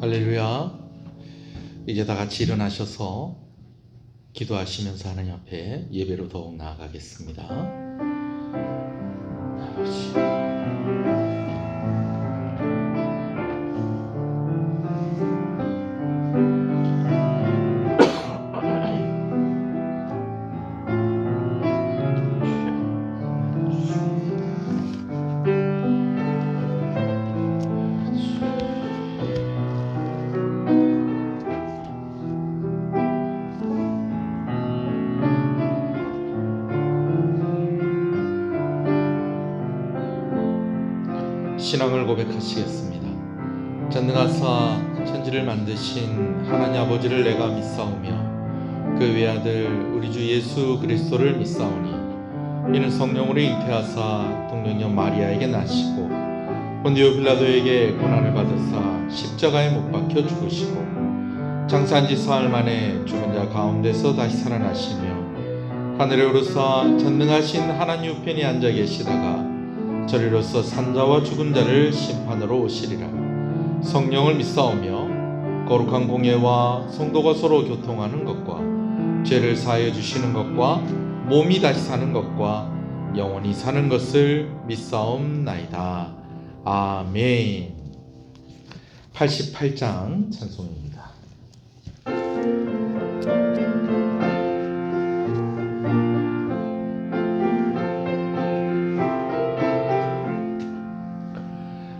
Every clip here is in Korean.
할렐루야. 이제 다 같이 일어나셔서 기도하시면서 하나님 앞에 예배로 더욱 나아가겠습니다. 아버지. 신앙을 고백하시겠습니다. 전능하사 천지를 만드신 하나님 아버지를 내가 믿사오며 그 외아들 우리 주 예수 그리스도를 믿사오니 이는 성령으로 잉태하사 동정녀 마리아에게 나시고 본디오 빌라도에게 고난을 받으사 십자가에 못 박혀 죽으시고 장사한 지 사흘 만에 죽은 자 가운데서 다시 살아나시며 하늘에 오르사 전능하신 하나님 우편에 앉아 계시다가 저리로서 산자와 죽은 자를 심판으로 오시리라. 성령을 믿사오며 거룩한 공예와 성도가 서로 교통하는 것과 죄를 사하여 주시는 것과 몸이 다시 사는 것과 영원히 사는 것을 믿사옵나이다. 아멘. 88장 찬송입니다.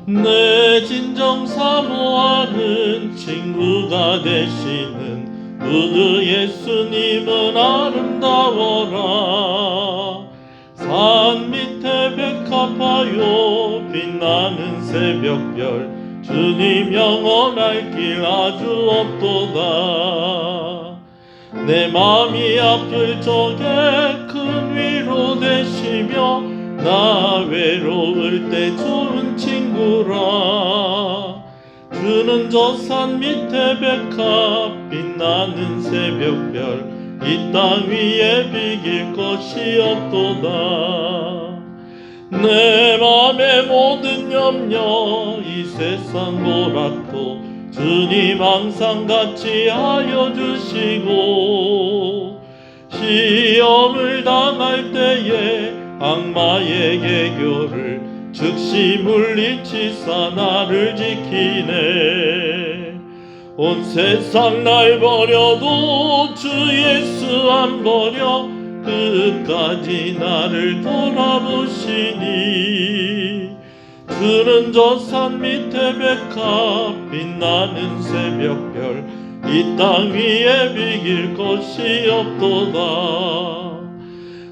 내 진정 사모하는 친구가 되시는 우리 예수님은 아름다워라. 산 밑에 백합하여 빛나는 새벽별 주님 영원할 길 아주 없도다. 내 맘이 아플 적에 큰 위로 되시며 나 외로울 때 좋은 친구라. 주는 저 산 밑에 백합 빛나는 새벽별 이 땅 위에 비길 것이 없도다. 내 맘의 모든 염려 이 세상 고락도 주님 항상 같이 하여 주시고 시험을 당할 때에 악마의 계교를 즉시 물리치사 나를 지키네. 온 세상 날 버려도 주 예수 안 버려 끝까지 나를 돌아보시니. 주는 저 산 밑에 백합 빛나는 새벽별 이 땅 위에 비길 것이 없도다.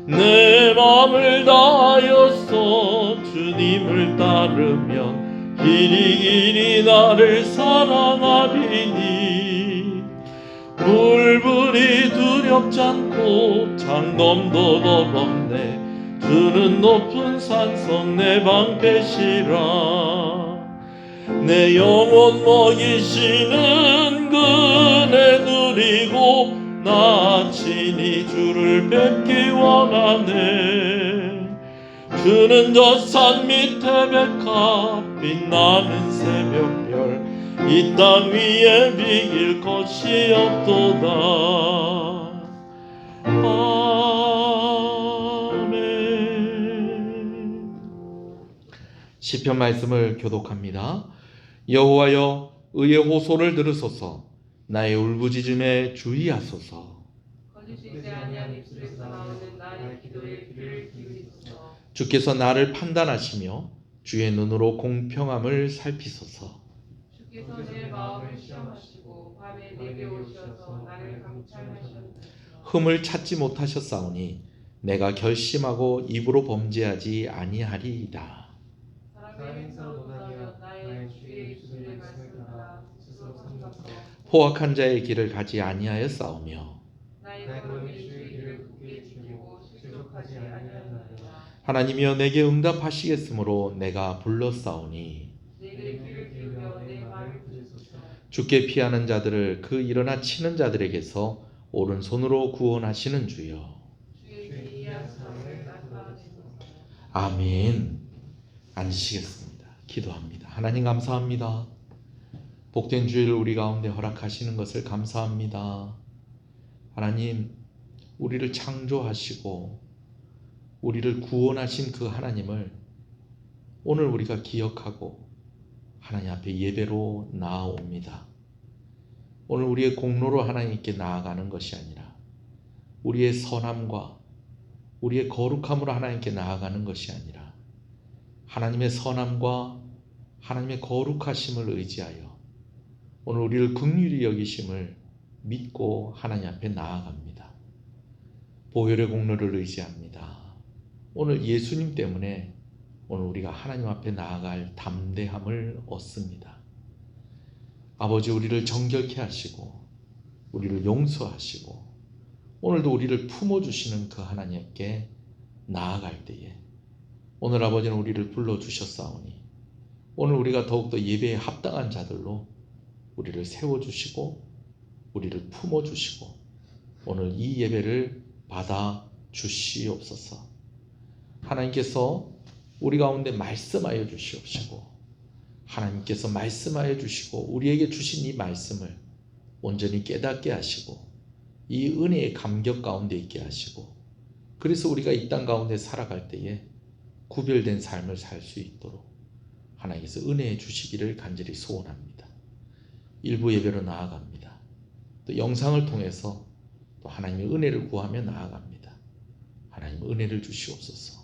내 맘을 다하여서 주님을 따르면 길이 나를 사랑하리니. 물불이 두렵지 않고 장검도 겁없네. 주는 높은 산성 내 방패시라. 내 영혼 먹이시는 그네 누리고 나 친히 주를 뵙기 원하네. 주는 저 산 밑에 백합 빛나는 새벽별 이 땅 위에 비길 것이 없도다. 아멘. 시편 말씀을 교독합니다. 여호와여 의의 호소를 들으소서. 나의 울부짖음에 주의하소서. 거짓되지 아니한 입술에서 나오는 나의 기도에 귀를 기울이소서. 주께서 나를 판단하시며 주의 눈으로 공평함을 살피소서. 주께서 내 마음을 시험하시고 밤에 내게 오셔서 나를 감찰하셨나이다. 흠을 찾지 못하셨사오니 내가 결심하고 입으로 범죄하지 아니하리이다. 사람의 행사를 못하며 나의 주의 입술의 말씀을 따라 스스로 삼가서 포악한 자의 길을 가지 아니하였사오며 나의 걸음이 주의 길을 굳게 지키고 실족하지 아니하였나이다. 하나님이여 내게 응답하시겠으므로 내가 불렀사오니. 내게 귀를 기울여 내 말을 들으소서. 주께 피하는 자들을 그 일어나 치는 자들에게서 오른손으로 구원하시는 주여. 주의 기이한 사랑을 나타내소서. 아멘. 앉으시겠습니다. 기도합니다. 하나님 감사합니다. 복된 주일을 우리 가운데 허락하시는 것을 감사합니다. 하나님, 우리를 창조하시고 우리를 구원하신 그 하나님을 오늘 우리가 기억하고 하나님 앞에 예배로 나아옵니다. 오늘 우리의 공로로 하나님께 나아가는 것이 아니라 우리의 선함과 우리의 거룩함으로 하나님께 나아가는 것이 아니라 하나님의 선함과 하나님의 거룩하심을 의지하여 오늘 우리를 긍휼히 여기심을 믿고 하나님 앞에 나아갑니다. 보혈의 공로를 의지합니다. 오늘 예수님 때문에 오늘 우리가 하나님 앞에 나아갈 담대함을 얻습니다. 아버지, 우리를 정결케 하시고 우리를 용서하시고 오늘도 우리를 품어주시는 그 하나님께 나아갈 때에 오늘 아버지는 우리를 불러주셨사오니 오늘 우리가 더욱더 예배에 합당한 자들로 우리를 세워주시고 우리를 품어주시고 오늘 이 예배를 받아 주시옵소서. 하나님께서 우리 가운데 말씀하여 주시옵시고 하나님께서 말씀하여 주시고 우리에게 주신 이 말씀을 온전히 깨닫게 하시고 이 은혜의 감격 가운데 있게 하시고 그래서 우리가 이 땅 가운데 살아갈 때에 구별된 삶을 살 수 있도록 하나님께서 은혜해 주시기를 간절히 소원합니다. 일부 예배로 나아갑니다. 또 영상을 통해서 또 하나님의 은혜를 구하며 나아갑니다. 하나님 은혜를 주시옵소서.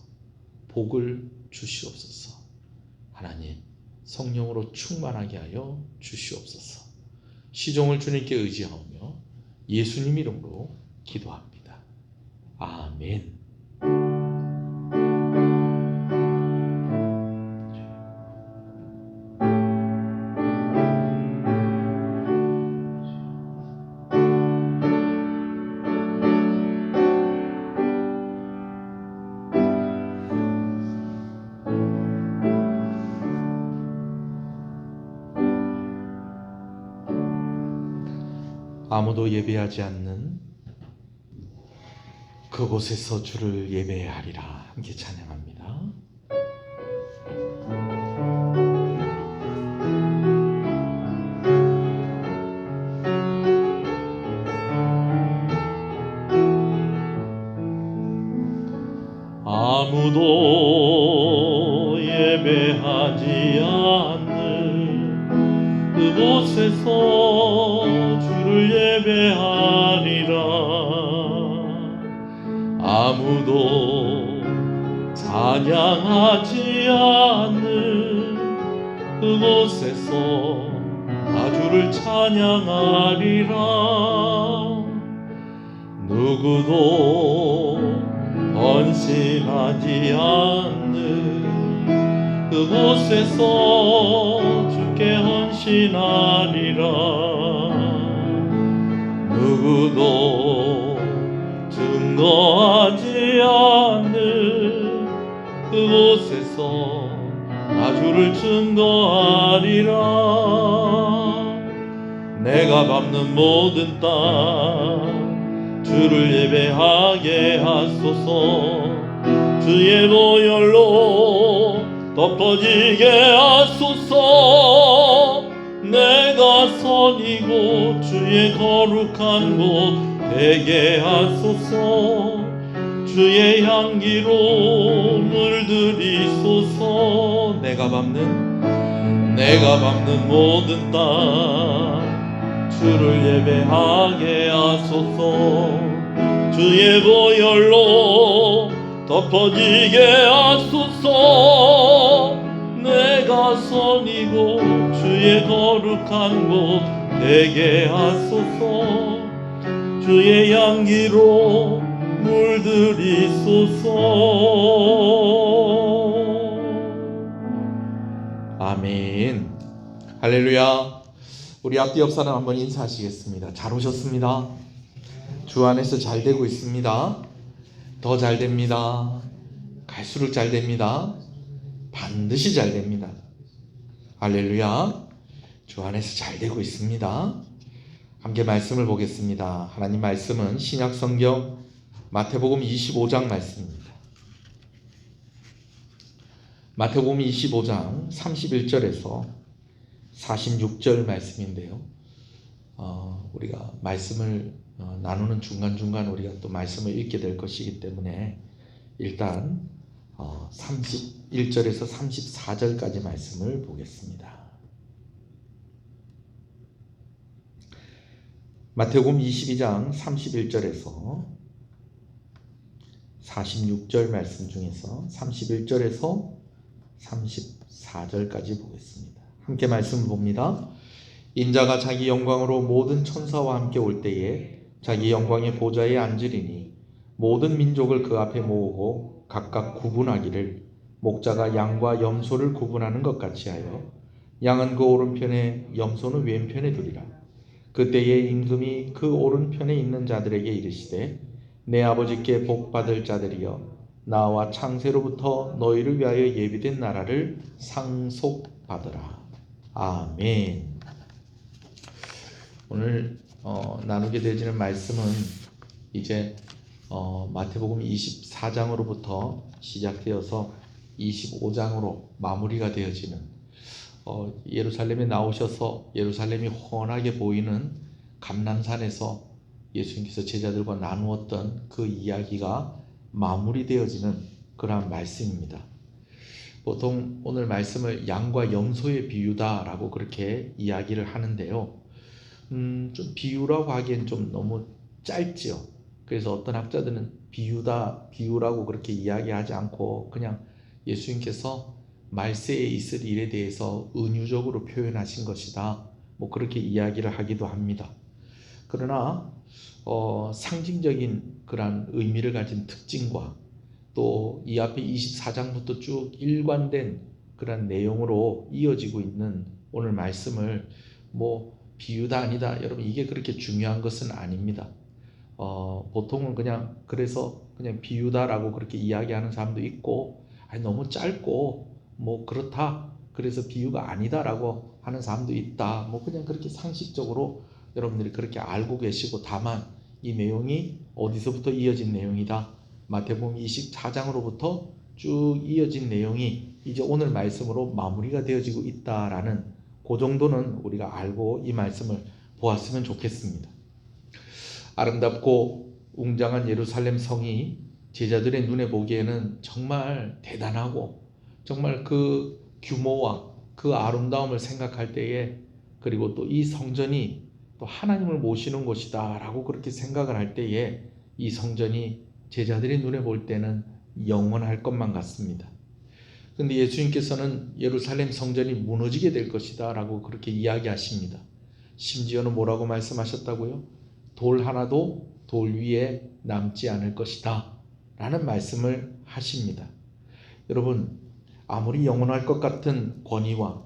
복을 주시옵소서. 하나님 성령으로 충만하게 하여 주시옵소서. 시종을 주님께 의지하며 예수님 이름으로 기도합니다. 아멘. 아무도 예배하지 않는 그곳에서 주를 예배하리라. 함께 찬양합니다. 아무도 예배하지 않는 그곳에서 주를 예배하리라. 아무도 찬양하지 않는 그곳에서 나 주를 찬양하리라. 누구도 헌신하지 않는 그곳에서 주께 헌신하리라. 누구도 증거하지 않는 그곳에서 나 주를 증거하리라. 내가 밟는 모든 땅 주를 예배하게 하소서. 주의 보혈로 덮어지게 하소서. 내가 선이고 주의 거룩한 곳 되게 하소서. 주의 향기로 물들이소서. 내가 밟는 모든 땅 주를 예배하게 하소서. 주의 보혈로 덮어지게 하소서. 내가 선이고 주의 거룩한 곳 되게 하소서. 주의 향기로 물들이소서. 아멘. 할렐루야. 우리 앞뒤 옆 사람 한번 인사하시겠습니다. 잘 오셨습니다. 주 안에서 잘 되고 있습니다. 더 잘 됩니다. 갈수록 잘 됩니다. 반드시 잘 됩니다. 할렐루야. 주 안에서 잘 되고 있습니다. 함께 말씀을 보겠습니다. 하나님 말씀은 신약 성경 마태복음 25장 말씀입니다. 마태복음 25장 31절에서 46절 말씀인데요. 우리가 말씀을 나누는 중간중간 우리가 또 말씀을 읽게 될 것이기 때문에 일단 31절에서 34절까지 말씀을 보겠습니다. 마태복음 22장 31절에서 46절 말씀 중에서 31절에서 34절까지 보겠습니다. 함께 말씀을 봅니다. 인자가 자기 영광으로 모든 천사와 함께 올 때에 자기 영광의 보좌에 앉으리니 모든 민족을 그 앞에 모으고 각각 구분하기를 목자가 양과 염소를 구분하는 것 같이 하여 양은 그 오른편에 염소는 왼편에 두리라. 그때에 임금이 그 오른편에 있는 자들에게 이르시되 내 아버지께 복받을 자들이여 나와 창세로부터 너희를 위하여 예비된 나라를 상속받으라. 아멘. 오늘 나누게 되지는 말씀은 이제 마태복음 24장으로부터 시작되어서 25장으로 마무리가 되어지는 예루살렘에 나오셔서 예루살렘이 훤하게 보이는 감람산에서 예수님께서 제자들과 나누었던 그 이야기가 마무리되어지는 그러한 말씀입니다. 보통 오늘 말씀을 양과 염소의 비유다라고 그렇게 이야기를 하는데요. 좀 비유라고 하기엔 좀 너무 짧지요. 그래서 어떤 학자들은 비유라고 그렇게 이야기하지 않고 그냥 예수님께서 말세에 있을 일에 대해서 은유적으로 표현하신 것이다. 뭐 그렇게 이야기를 하기도 합니다. 그러나 상징적인 그러한 의미를 가진 특징과 또 이 앞에 24장부터 쭉 일관된 그런 내용으로 이어지고 있는 오늘 말씀을 뭐 비유다 아니다 여러분 이게 그렇게 중요한 것은 아닙니다. 보통은 그래서 그냥 비유다라고 그렇게 이야기하는 사람도 있고 너무 짧고 뭐 그렇다 그래서 비유가 아니다라고 하는 사람도 있다. 뭐 그냥 그렇게 상식적으로 여러분들이 그렇게 알고 계시고 다만 이 내용이 어디서부터 이어진 내용이다. 마태복음 24장으로부터 쭉 이어진 내용이 이제 오늘 말씀으로 마무리가 되어지고 있다라는 그 정도는 우리가 알고 이 말씀을 보았으면 좋겠습니다. 아름답고 웅장한 예루살렘 성이 제자들의 눈에 보기에는 정말 대단하고 정말 그 규모와 그 아름다움을 생각할 때에 그리고 또 이 성전이 또 하나님을 모시는 곳이다 라고 그렇게 생각을 할 때에 이 성전이 제자들의 눈에 볼 때는 영원할 것만 같습니다. 근데 예수님께서는 예루살렘 성전이 무너지게 될 것이다 라고 그렇게 이야기하십니다. 심지어는 뭐라고 말씀하셨다고요? 돌 하나도 돌 위에 남지 않을 것이다 라는 말씀을 하십니다. 여러분 아무리 영원할 것 같은 권위와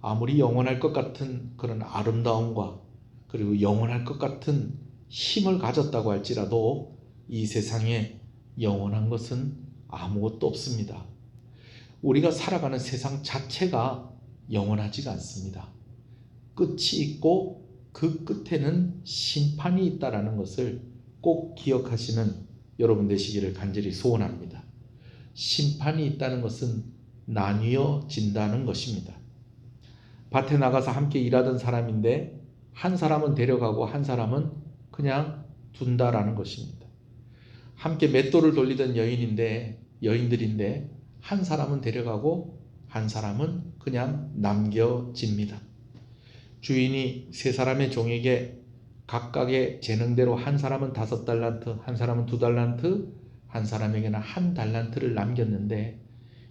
아무리 영원할 것 같은 그런 아름다움과 그리고 영원할 것 같은 힘을 가졌다고 할지라도 이 세상에 영원한 것은 아무것도 없습니다. 우리가 살아가는 세상 자체가 영원하지가 않습니다. 끝이 있고 그 끝에는 심판이 있다는 것을 꼭 기억하시는 여러분 되시기를 간절히 소원합니다. 심판이 있다는 것은 나뉘어진다는 것입니다. 밭에 나가서 함께 일하던 사람인데 한 사람은 데려가고 한 사람은 그냥 둔다라는 것입니다. 함께 맷돌을 돌리던 여인들인데 한 사람은 데려가고 한 사람은 그냥 남겨집니다. 주인이 세 사람의 종에게 각각의 재능대로 한 사람은 5달란트, 한 사람은 2달란트, 한 사람에게는 1달란트를 남겼는데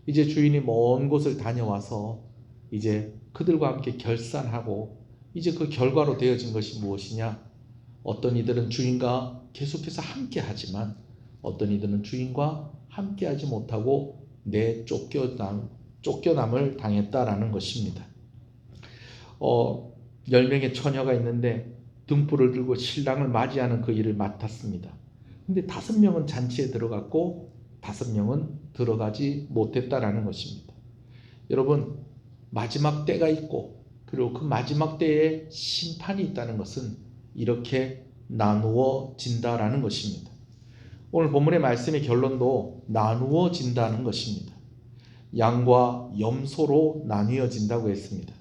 이제 주인이 먼 곳을 다녀와서 이제 그들과 함께 결산하고 이제 그 결과로 되어진 것이 무엇이냐? 어떤 이들은 주인과 계속해서 함께 하지만 어떤 이들은 주인과 함께 하지 못하고 쫓겨남을 당했다라는 것입니다. 10명의 처녀가 있는데 등불을 들고 신랑을 맞이하는 그 일을 맡았습니다. 근데 5명은 잔치에 들어갔고 5명은 들어가지 못했다라는 것입니다. 여러분 마지막 때가 있고 그리고 그 마지막 때에 심판이 있다는 것은 이렇게 나누어진다라는 것입니다. 오늘 본문의 말씀의 결론도 나누어진다는 것입니다. 양과 염소로 나뉘어진다고 했습니다.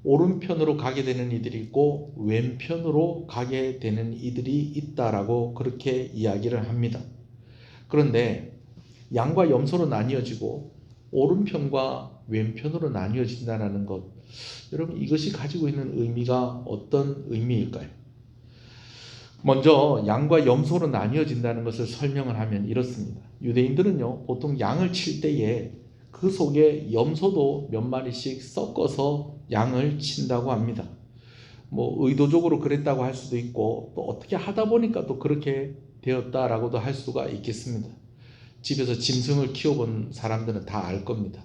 오른편으로 가게 되는 이들이 있고 왼편으로 가게 되는 이들이 있다라고 그렇게 이야기를 합니다. 그런데 양과 염소로 나뉘어지고 오른편과 왼편으로 나뉘어진다는 것, 여러분 이것이 가지고 있는 의미가 어떤 의미일까요? 먼저 양과 염소로 나뉘어진다는 것을 설명을 하면 이렇습니다. 유대인들은요, 보통 양을 칠 때에 그 속에 염소도 몇 마리씩 섞어서 양을 친다고 합니다. 뭐 의도적으로 그랬다고 할 수도 있고 또 어떻게 하다 보니까 또 그렇게 되었다라고도 할 수가 있겠습니다. 집에서 짐승을 키워본 사람들은 다 알 겁니다.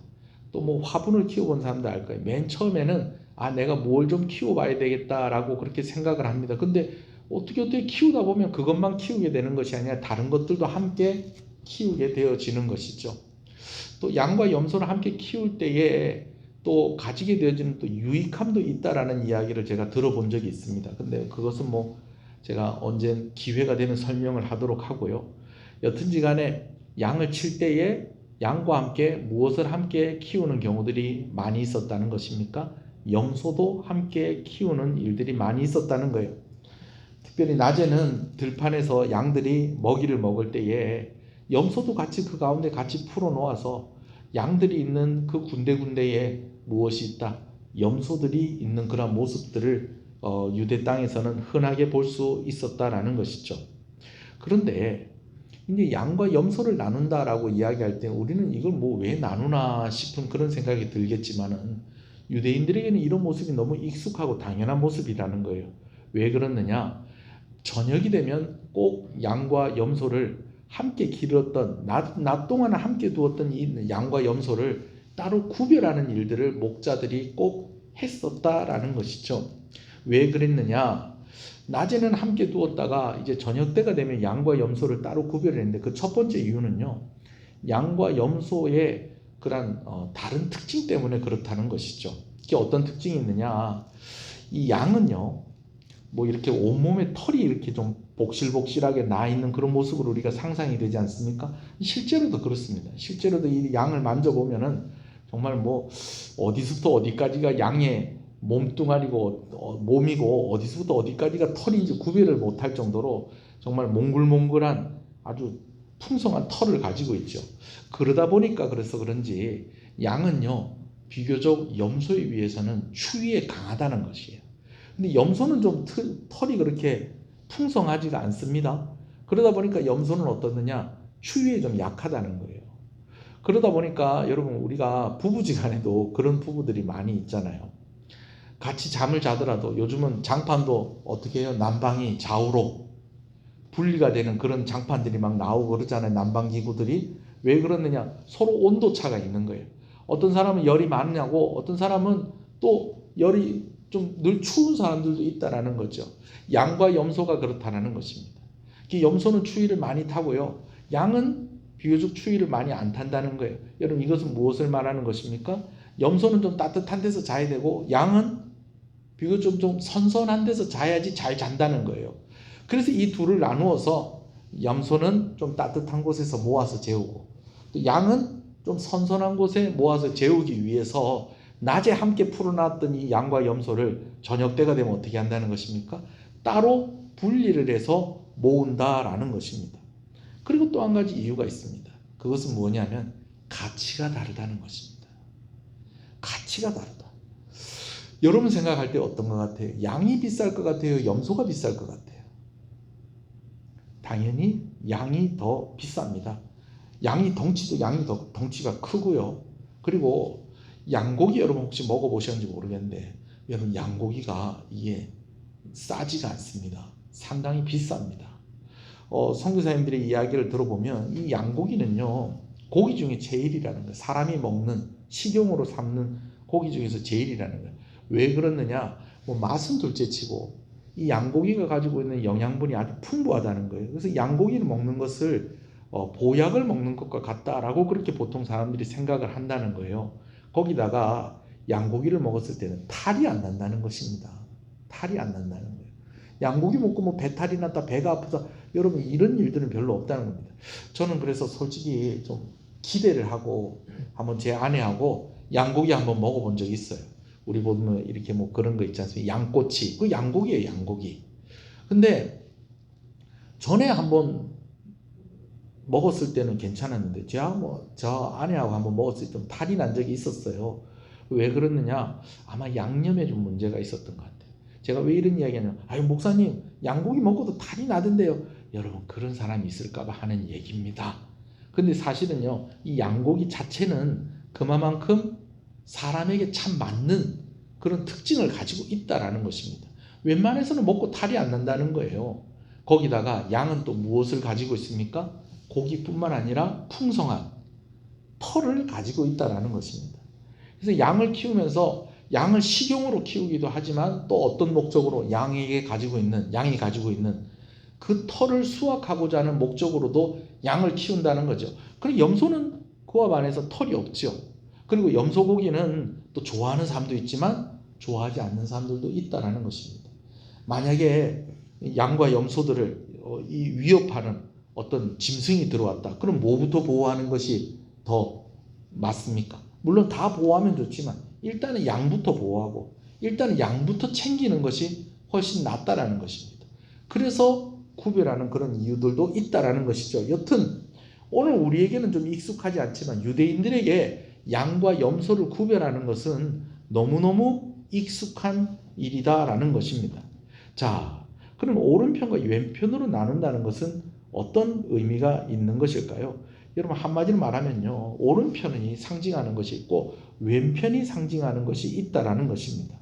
또 뭐 화분을 키워본 사람도 알 거예요. 맨 처음에는 내가 뭘 좀 키워봐야 되겠다라고 그렇게 생각을 합니다. 근데 어떻게 키우다 보면 그것만 키우게 되는 것이 아니라 다른 것들도 함께 키우게 되어지는 것이죠. 또 양과 염소를 함께 키울 때에 또 가지게 되어지는 또 유익함도 있다라는 이야기를 제가 들어본 적이 있습니다. 근데 그것은 뭐 제가 언제 기회가 되면 설명을 하도록 하고요. 여튼지 간에 양을 칠 때에 양과 함께 무엇을 함께 키우는 경우들이 많이 있었다는 것입니까? 염소도 함께 키우는 일들이 많이 있었다는 거예요. 특별히 낮에는 들판에서 양들이 먹이를 먹을 때에 염소도 같이 그 가운데 같이 풀어놓아서 양들이 있는 그 군데군데에 무엇이 있다? 염소들이 있는 그런 모습들을 유대 땅에서는 흔하게 볼 수 있었다라는 것이죠. 그런데 이제 양과 염소를 나눈다라고 이야기할 때 우리는 이걸 뭐 왜 나누나 싶은 그런 생각이 들겠지만은 유대인들에게는 이런 모습이 너무 익숙하고 당연한 모습이라는 거예요. 왜 그렇느냐? 저녁이 되면 꼭 양과 염소를 함께 기르었던 낮 동안 함께 두었던 이 양과 염소를 따로 구별하는 일들을 목자들이 꼭 했었다라는 것이죠. 왜 그랬느냐? 낮에는 함께 두었다가 이제 저녁 때가 되면 양과 염소를 따로 구별했는데 그 첫 번째 이유는요, 양과 염소의 그런 다른 특징 때문에 그렇다는 것이죠. 이게 어떤 특징이 있느냐? 이 양은요, 뭐 이렇게 온몸에 털이 이렇게 좀 복실복실하게 나 있는 그런 모습으로 우리가 상상이 되지 않습니까? 실제로도 그렇습니다. 실제로도 이 양을 만져보면은 정말 뭐 어디서부터 어디까지가 양의 몸뚱아리고 몸이고 어디서부터 어디까지가 털인지 구별을 못할 정도로 정말 몽글몽글한 아주 풍성한 털을 가지고 있죠. 그러다 보니까 그래서 그런지 양은요, 비교적 염소에 비해서는 추위에 강하다는 것이에요. 근데 염소는 좀 털이 그렇게 풍성하지가 않습니다. 그러다 보니까 염소는 어떻느냐? 추위에 좀 약하다는 거예요. 그러다 보니까 여러분, 우리가 부부지간에도 그런 부부들이 많이 있잖아요. 같이 잠을 자더라도 요즘은 장판도 어떻게 해요? 난방이 좌우로 분리가 되는 그런 장판들이 막 나오고 그러잖아요. 난방기구들이. 왜 그러느냐? 서로 온도차가 있는 거예요. 어떤 사람은 열이 많냐고 어떤 사람은 또 열이 좀 늘 추운 사람들도 있다라는 거죠. 양과 염소가 그렇다는 것입니다. 염소는 추위를 많이 타고요, 양은 비교적 추위를 많이 안 탄다는 거예요. 여러분, 이것은 무엇을 말하는 것입니까? 염소는 좀 따뜻한 데서 자야 되고 양은 비교적 좀 선선한 데서 자야지 잘 잔다는 거예요. 그래서 이 둘을 나누어서 염소는 좀 따뜻한 곳에서 모아서 재우고 또 양은 좀 선선한 곳에 모아서 재우기 위해서 낮에 함께 풀어놨던 이 양과 염소를 저녁 때가 되면 어떻게 한다는 것입니까? 따로 분리를 해서 모은다라는 것입니다. 그리고 또 한 가지 이유가 있습니다. 그것은 뭐냐면 가치가 다르다는 것입니다. 가치가 다르다. 여러분 생각할 때 어떤 것 같아요? 양이 비쌀 것 같아요? 염소가 비쌀 것 같아요? 당연히 양이 더 비쌉니다. 양이 더 덩치가 크고요. 그리고 양고기 여러분 혹시 먹어보셨는지 모르겠는데 여러분, 양고기가 이게 싸지가 않습니다. 상당히 비쌉니다. 선교사님들의 이야기를 들어보면 이 양고기는요, 고기 중에 제일이라는 거예요. 사람이 먹는 식용으로 삼는 고기 중에서 제일이라는 거예요. 왜 그러느냐? 뭐 맛은 둘째치고 이 양고기가 가지고 있는 영양분이 아주 풍부하다는 거예요. 그래서 양고기를 먹는 것을 보약을 먹는 것과 같다라고 그렇게 보통 사람들이 생각을 한다는 거예요. 거기다가 양고기를 먹었을 때는 탈이 안 난다는 것입니다. 탈이 안 난다는 거예요. 양고기 먹고 뭐 배탈이 났다, 배가 아프다, 여러분 이런 일들은 별로 없다는 겁니다. 저는 그래서 솔직히 좀 기대를 하고 한번 제 아내하고 양고기 한번 먹어본 적이 있어요. 우리 보면 이렇게 뭐 그런 거 있지 않습니까? 양꼬치. 그 양고기예요, 양고기. 근데 전에 한번 먹었을 때는 괜찮았는데 제가 저 아내하고 한번 먹었을 때 좀 탈이 난 적이 있었어요. 왜 그러느냐? 아마 양념에 좀 문제가 있었던 것 같아요. 제가 왜 이런 이야기하냐면, 아유 목사님 양고기 먹고도 탈이 나던데요. 여러분 그런 사람이 있을까봐 하는 얘기입니다. 근데 사실은요, 이 양고기 자체는 그만큼 사람에게 참 맞는 그런 특징을 가지고 있다라는 것입니다. 웬만해서는 먹고 탈이 안 난다는 거예요. 거기다가 양은 또 무엇을 가지고 있습니까? 고기뿐만 아니라 풍성한 털을 가지고 있다라는 것입니다. 그래서 양을 키우면서 양을 식용으로 키우기도 하지만 또 어떤 목적으로 양이 가지고 있는 그 털을 수확하고자 하는 목적으로도 양을 키운다는 거죠. 그리고 염소는 그와 반해서 털이 없죠. 그리고 염소고기는 또 좋아하는 사람도 있지만 좋아하지 않는 사람들도 있다라는 것입니다. 만약에 양과 염소들을 위협하는 어떤 짐승이 들어왔다. 그럼 뭐부터 보호하는 것이 더 맞습니까? 물론 다 보호하면 좋지만 일단은 양부터 보호하고 일단은 양부터 챙기는 것이 훨씬 낫다라는 것입니다. 그래서 구별하는 그런 이유들도 있다라는 것이죠. 여튼 오늘 우리에게는 좀 익숙하지 않지만 유대인들에게 양과 염소를 구별하는 것은 너무너무 익숙한 일이다라는 것입니다. 자, 그럼 오른편과 왼편으로 나눈다는 것은 어떤 의미가 있는 것일까요? 여러분 한마디로 말하면요, 오른편이 상징하는 것이 있고 왼편이 상징하는 것이 있다라는 것입니다.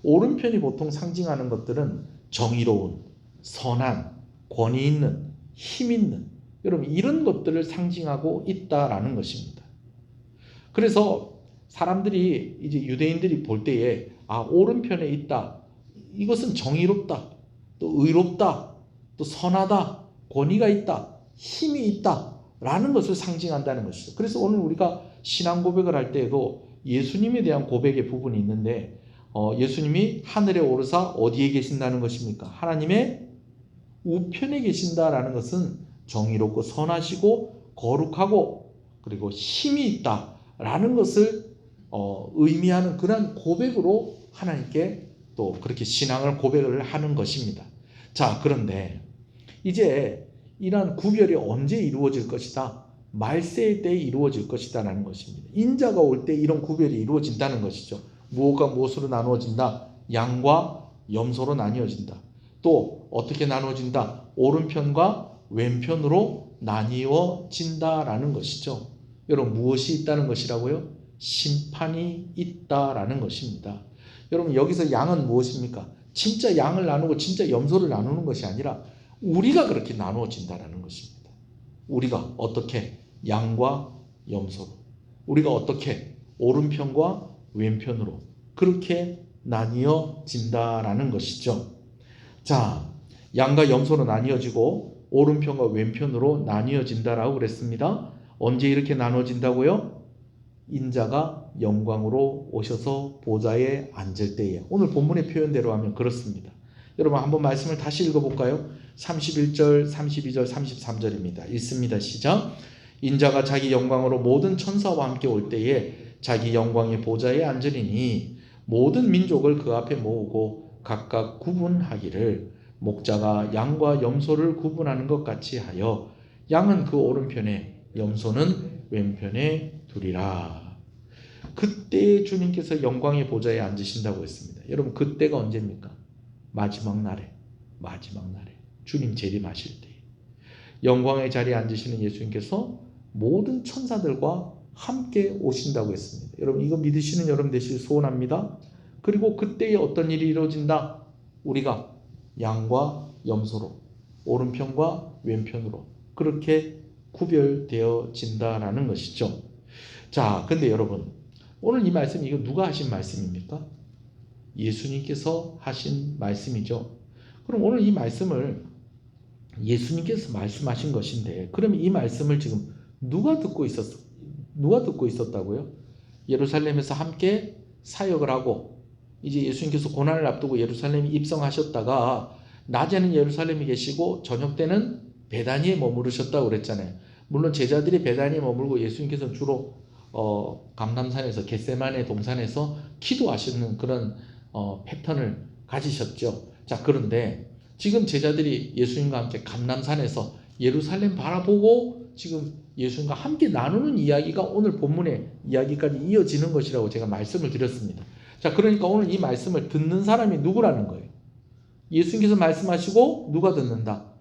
오른편이 보통 상징하는 것들은 정의로운, 선한, 권위 있는, 힘 있는, 여러분 이런 것들을 상징하고 있다라는 것입니다. 그래서 사람들이 이제 유대인들이 볼 때에 오른편에 있다, 이것은 정의롭다, 또 의롭다, 또 선하다, 권위가 있다, 힘이 있다 라는 것을 상징한다는 것이죠. 그래서 오늘 우리가 신앙 고백을 할 때에도 예수님에 대한 고백의 부분이 있는데 예수님이 하늘에 오르사 어디에 계신다는 것입니까? 하나님의 우편에 계신다라는 것은 정의롭고 선하시고 거룩하고 그리고 힘이 있다라는 것을 의미하는 그런 고백으로 하나님께 또 그렇게 신앙을 고백을 하는 것입니다. 자, 그런데 이제 이러한 구별이 언제 이루어질 것이다? 말세의 때에 이루어질 것이다 라는 것입니다. 인자가 올 때 이런 구별이 이루어진다는 것이죠. 무엇과 무엇으로 나누어진다? 양과 염소로 나뉘어진다. 또 어떻게 나누어진다? 오른편과 왼편으로 나뉘어진다라는 것이죠. 여러분 무엇이 있다는 것이라고요? 심판이 있다라는 것입니다. 여러분 여기서 양은 무엇입니까? 진짜 양을 나누고 진짜 염소를 나누는 것이 아니라 우리가 그렇게 나누어진다라는 것입니다. 우리가 어떻게 양과 염소로, 우리가 어떻게 오른편과 왼편으로 그렇게 나뉘어진다라는 것이죠. 자, 양과 염소로 나뉘어지고 오른편과 왼편으로 나뉘어진다라고 그랬습니다. 언제 이렇게 나눠진다고요? 인자가 영광으로 오셔서 보좌에 앉을 때에. 오늘 본문의 표현대로 하면 그렇습니다. 여러분 한번 말씀을 다시 읽어볼까요? 31절, 32절, 33절입니다. 읽습니다. 시작. 인자가 자기 영광으로 모든 천사와 함께 올 때에 자기 영광의 보좌에 앉으리니 모든 민족을 그 앞에 모으고 각각 구분하기를 목자가 양과 염소를 구분하는 것 같이 하여 양은 그 오른편에 염소는 왼편에 두리라. 그때 주님께서 영광의 보좌에 앉으신다고 했습니다. 여러분 그때가 언제입니까? 마지막 날에 주님 재림하실 때 영광의 자리에 앉으시는 예수님께서 모든 천사들과 함께 오신다고 했습니다. 여러분 이거 믿으시는 여러분 되시길 소원합니다. 그리고 그때에 어떤 일이 이루어진다? 우리가 양과 염소로 오른편과 왼편으로 그렇게 구별되어진다라는 것이죠. 자, 근데 여러분 오늘 이 말씀 이거 누가 하신 말씀입니까? 예수님께서 하신 말씀이죠. 그럼 오늘 이 말씀을 예수님께서 말씀하신 것인데 그럼 이 말씀을 지금 누가 듣고 있었다고요? 예루살렘에서 함께 사역을 하고 이제 예수님께서 고난을 앞두고 예루살렘에 입성하셨다가 낮에는 예루살렘에 계시고 저녁 때는 베다니에 머무르셨다고 그랬잖아요. 물론 제자들이 베다니에 머물고 예수님께서는 주로 감람산에서 겟세마네 동산에서 기도하시는 그런 패턴을 가지셨죠. 자, 그런데 지금 제자들이 예수님과 함께 감람산에서 예루살렘 바라보고 지금 예수님과 함께 나누는 이야기가 오늘 본문의 이야기까지 이어지는 것이라고 제가 말씀을 드렸습니다. 자, 그러니까 오늘 이 말씀을 듣는 사람이 누구라는 거예요? 예수님께서 말씀하시고 누가 듣는다?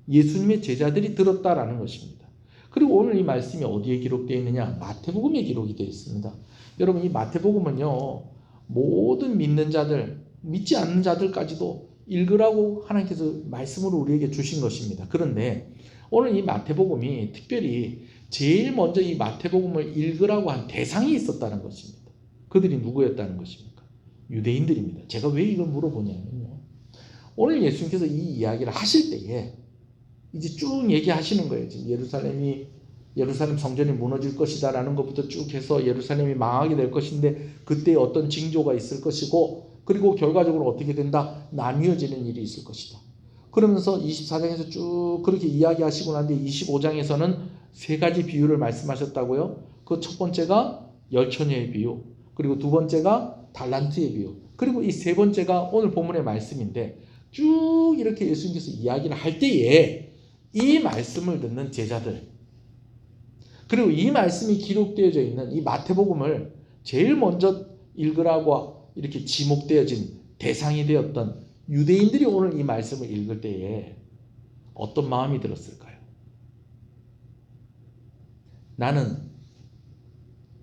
예수님의 제자들이 들었다라는 것입니다. 그리고 오늘 이 말씀이 어디에 기록되어 있느냐? 마태복음에 기록이 되어 있습니다. 여러분, 이 마태복음은요, 모든 믿는 자들, 믿지 않는 자들까지도 읽으라고 하나님께서 말씀으로 우리에게 주신 것입니다. 그런데 오늘 이 마태복음이 특별히 제일 먼저 이 마태복음을 읽으라고 한 대상이 있었다는 것입니다. 그들이 누구였다는 것입니까? 유대인들입니다. 제가 왜 이걸 물어보냐면요, 오늘 예수님께서 이 이야기를 하실 때에 이제 쭉 얘기하시는 거예요. 지금 예루살렘 성전이 무너질 것이다 라는 것부터 쭉 해서 예루살렘이 망하게 될 것인데 그때 어떤 징조가 있을 것이고, 그리고 결과적으로 어떻게 된다? 나뉘어지는 일이 있을 것이다. 그러면서 24장에서 쭉 그렇게 이야기하시고 난 뒤에 25장에서는 세 가지 비유를 말씀하셨다고요. 그 첫 번째가 열처녀의 비유, 그리고 두 번째가 달란트의 비유, 그리고 이 세 번째가 오늘 본문의 말씀인데, 쭉 이렇게 예수님께서 이야기를 할 때에 이 말씀을 듣는 제자들, 그리고 이 말씀이 기록되어져 있는 이 마태복음을 제일 먼저 읽으라고 이렇게 지목되어진 대상이 되었던 유대인들이 오늘 이 말씀을 읽을 때에 어떤 마음이 들었을까요? 나는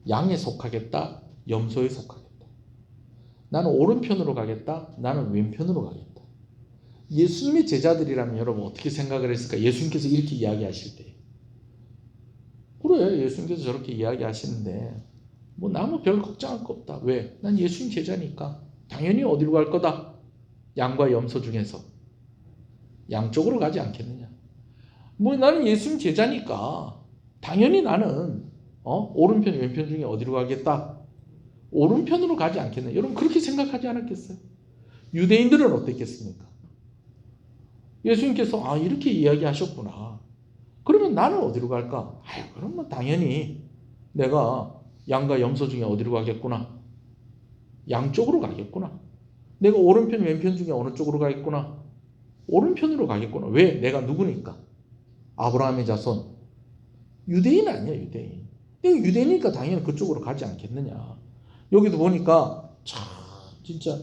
양에 속하겠다, 염소에 속하겠다. 나는 오른편으로 가겠다, 나는 왼편으로 가겠다. 예수님의 제자들이라면 여러분 어떻게 생각을 했을까? 예수님께서 이렇게 이야기하실 때. 그래, 예수님께서 저렇게 이야기하시는데 뭐 나무 별 걱정할 거 없다. 왜? 난 예수님 제자니까 당연히 어디로 갈 거다? 양과 염소 중에서 양쪽으로 가지 않겠느냐? 뭐 나는 예수님 제자니까 당연히 나는 오른편 왼편 중에 어디로 가겠다? 오른편으로 가지 않겠느냐? 여러분 그렇게 생각하지 않았겠어요? 유대인들은 어땠겠습니까? 예수님께서 이렇게 이야기하셨구나. 그러면 나는 어디로 갈까? 그러면 당연히 내가 양과 염소 중에 어디로 가겠구나? 양쪽으로 가겠구나. 내가 오른편 왼편 중에 어느 쪽으로 가겠구나? 오른편으로 가겠구나. 왜? 내가 누구니까? 아브라함의 자손. 유대인 아니야, 유대인. 내가 유대인이니까 당연히 그쪽으로 가지 않겠느냐. 여기도 보니까 참 진짜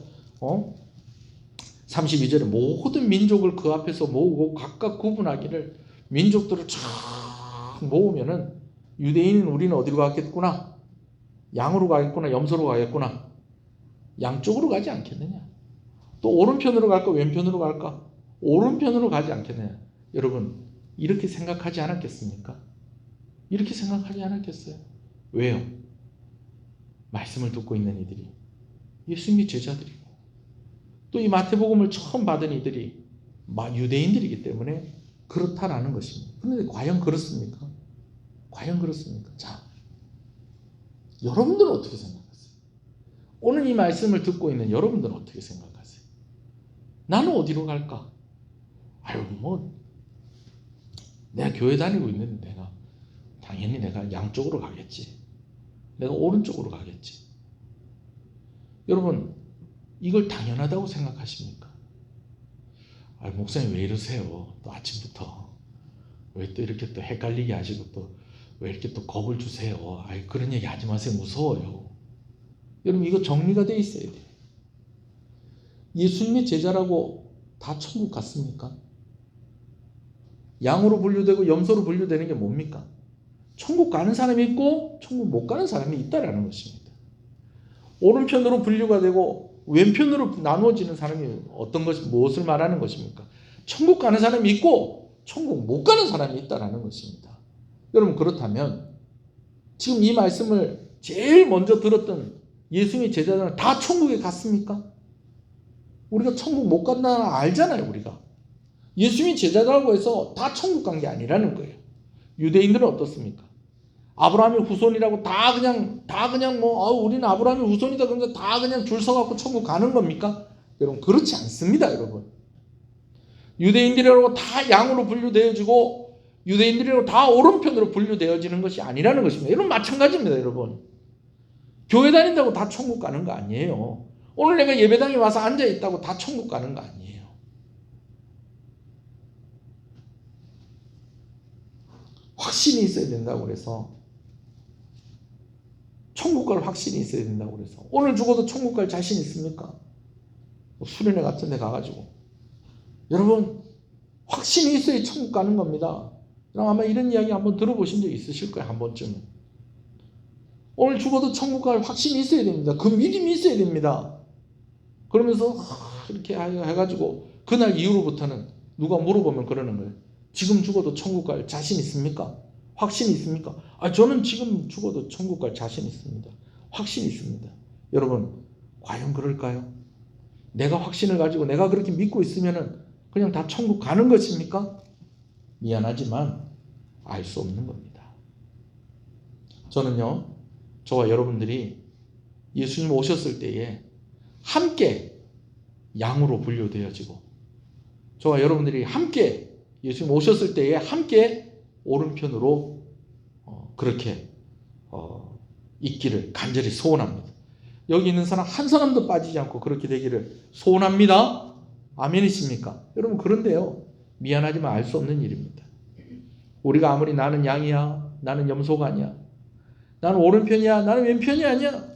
32절에 모든 민족을 그 앞에서 모으고 각각 구분하기를, 민족들을 쫙 모으면은 유대인은 우리는 어디로 가겠구나? 양으로 가겠구나? 염소로 가겠구나? 양쪽으로 가지 않겠느냐? 또 오른편으로 갈까? 왼편으로 갈까? 오른편으로 가지 않겠느냐? 여러분 이렇게 생각하지 않았겠습니까? 이렇게 생각하지 않았겠어요? 왜요? 말씀을 듣고 있는 이들이 예수님의 제자들이고, 또 이 마태복음을 처음 받은 이들이 유대인들이기 때문에 그렇다라는 것입니다. 그런데 과연 그렇습니까? 과연 그렇습니까? 자, 여러분들은 어떻게 생각하세요? 오늘 이 말씀을 듣고 있는 여러분들은 어떻게 생각하세요? 나는 어디로 갈까? 내가 교회 다니고 있는데 당연히 내가 양쪽으로 가겠지. 내가 오른쪽으로 가겠지. 여러분 이걸 당연하다고 생각하십니까? 목사님 왜 이러세요? 또 아침부터 왜 또 이렇게 또 헷갈리게 하시고 또 왜 이렇게 또 겁을 주세요? 그런 얘기 하지 마세요. 무서워요. 여러분 이거 정리가 돼 있어야 돼요. 예수님의 제자라고 다 천국 갔습니까? 양으로 분류되고 염소로 분류되는 게 뭡니까? 천국 가는 사람이 있고 천국 못 가는 사람이 있다라는 것입니다. 오른편으로 분류가 되고 왼편으로 나누어지는 사람이 무엇을 말하는 것입니까? 천국 가는 사람이 있고 천국 못 가는 사람이 있다라는 것입니다. 여러분 그렇다면 지금 이 말씀을 제일 먼저 들었던 예수님의 제자들은 다 천국에 갔습니까? 우리가 천국 못 간다는 알잖아요. 우리가 예수님의 제자라고 해서 다 천국 간 게 아니라는 거예요. 유대인들은 어떻습니까? 아브라함의 후손이라고 다 그냥 우리는 아브라함의 후손이다 그러니까 다 그냥 줄 서갖고 천국 가는 겁니까? 여러분 그렇지 않습니다. 여러분 유대인들이라고 다 양으로 분류되어지고 유대인들이라고 다 오른편으로 분류되어지는 것이 아니라는 것입니다. 여러분 마찬가지입니다. 여러분 교회 다닌다고 다 천국 가는 거 아니에요. 오늘 내가 예배당에 와서 앉아 있다고 다 천국 가는 거 아니에요. 확신이 있어야 된다고 그래서, 천국 갈 확신이 있어야 된다고 그래서, 오늘 죽어도 천국 갈 자신 있습니까? 수련회 같은 데 가가지고, 여러분 확신이 있어야 천국 가는 겁니다. 아마 이런 이야기 한번 들어보신 적 있으실 거예요. 한 번쯤은. 오늘 죽어도 천국 갈 확신이 있어야 됩니다. 그 믿음이 있어야 됩니다. 그러면서 이렇게 해가지고 그날 이후로부터는 누가 물어보면 그러는 거예요. 지금 죽어도 천국 갈 자신 있습니까? 확신이 있습니까? 저는 지금 죽어도 천국 갈 자신 있습니다. 확신이 있습니다. 여러분 과연 그럴까요? 내가 확신을 가지고 내가 그렇게 믿고 있으면은 그냥 다 천국 가는 것입니까? 미안하지만 알 수 없는 겁니다. 저는요, 저와 여러분들이 예수님 오셨을 때에 함께 양으로 분류되어지고, 저와 여러분들이 함께 예수님 오셨을 때에 함께 오른편으로 그렇게 있기를 간절히 소원합니다. 여기 있는 사람 한 사람도 빠지지 않고 그렇게 되기를 소원합니다. 아멘이십니까? 여러분 그런데요, 미안하지만 알 수 없는 일입니다. 우리가 아무리 나는 양이야, 나는 염소가 아니야, 나는 오른편이야, 나는 왼편이 아니야,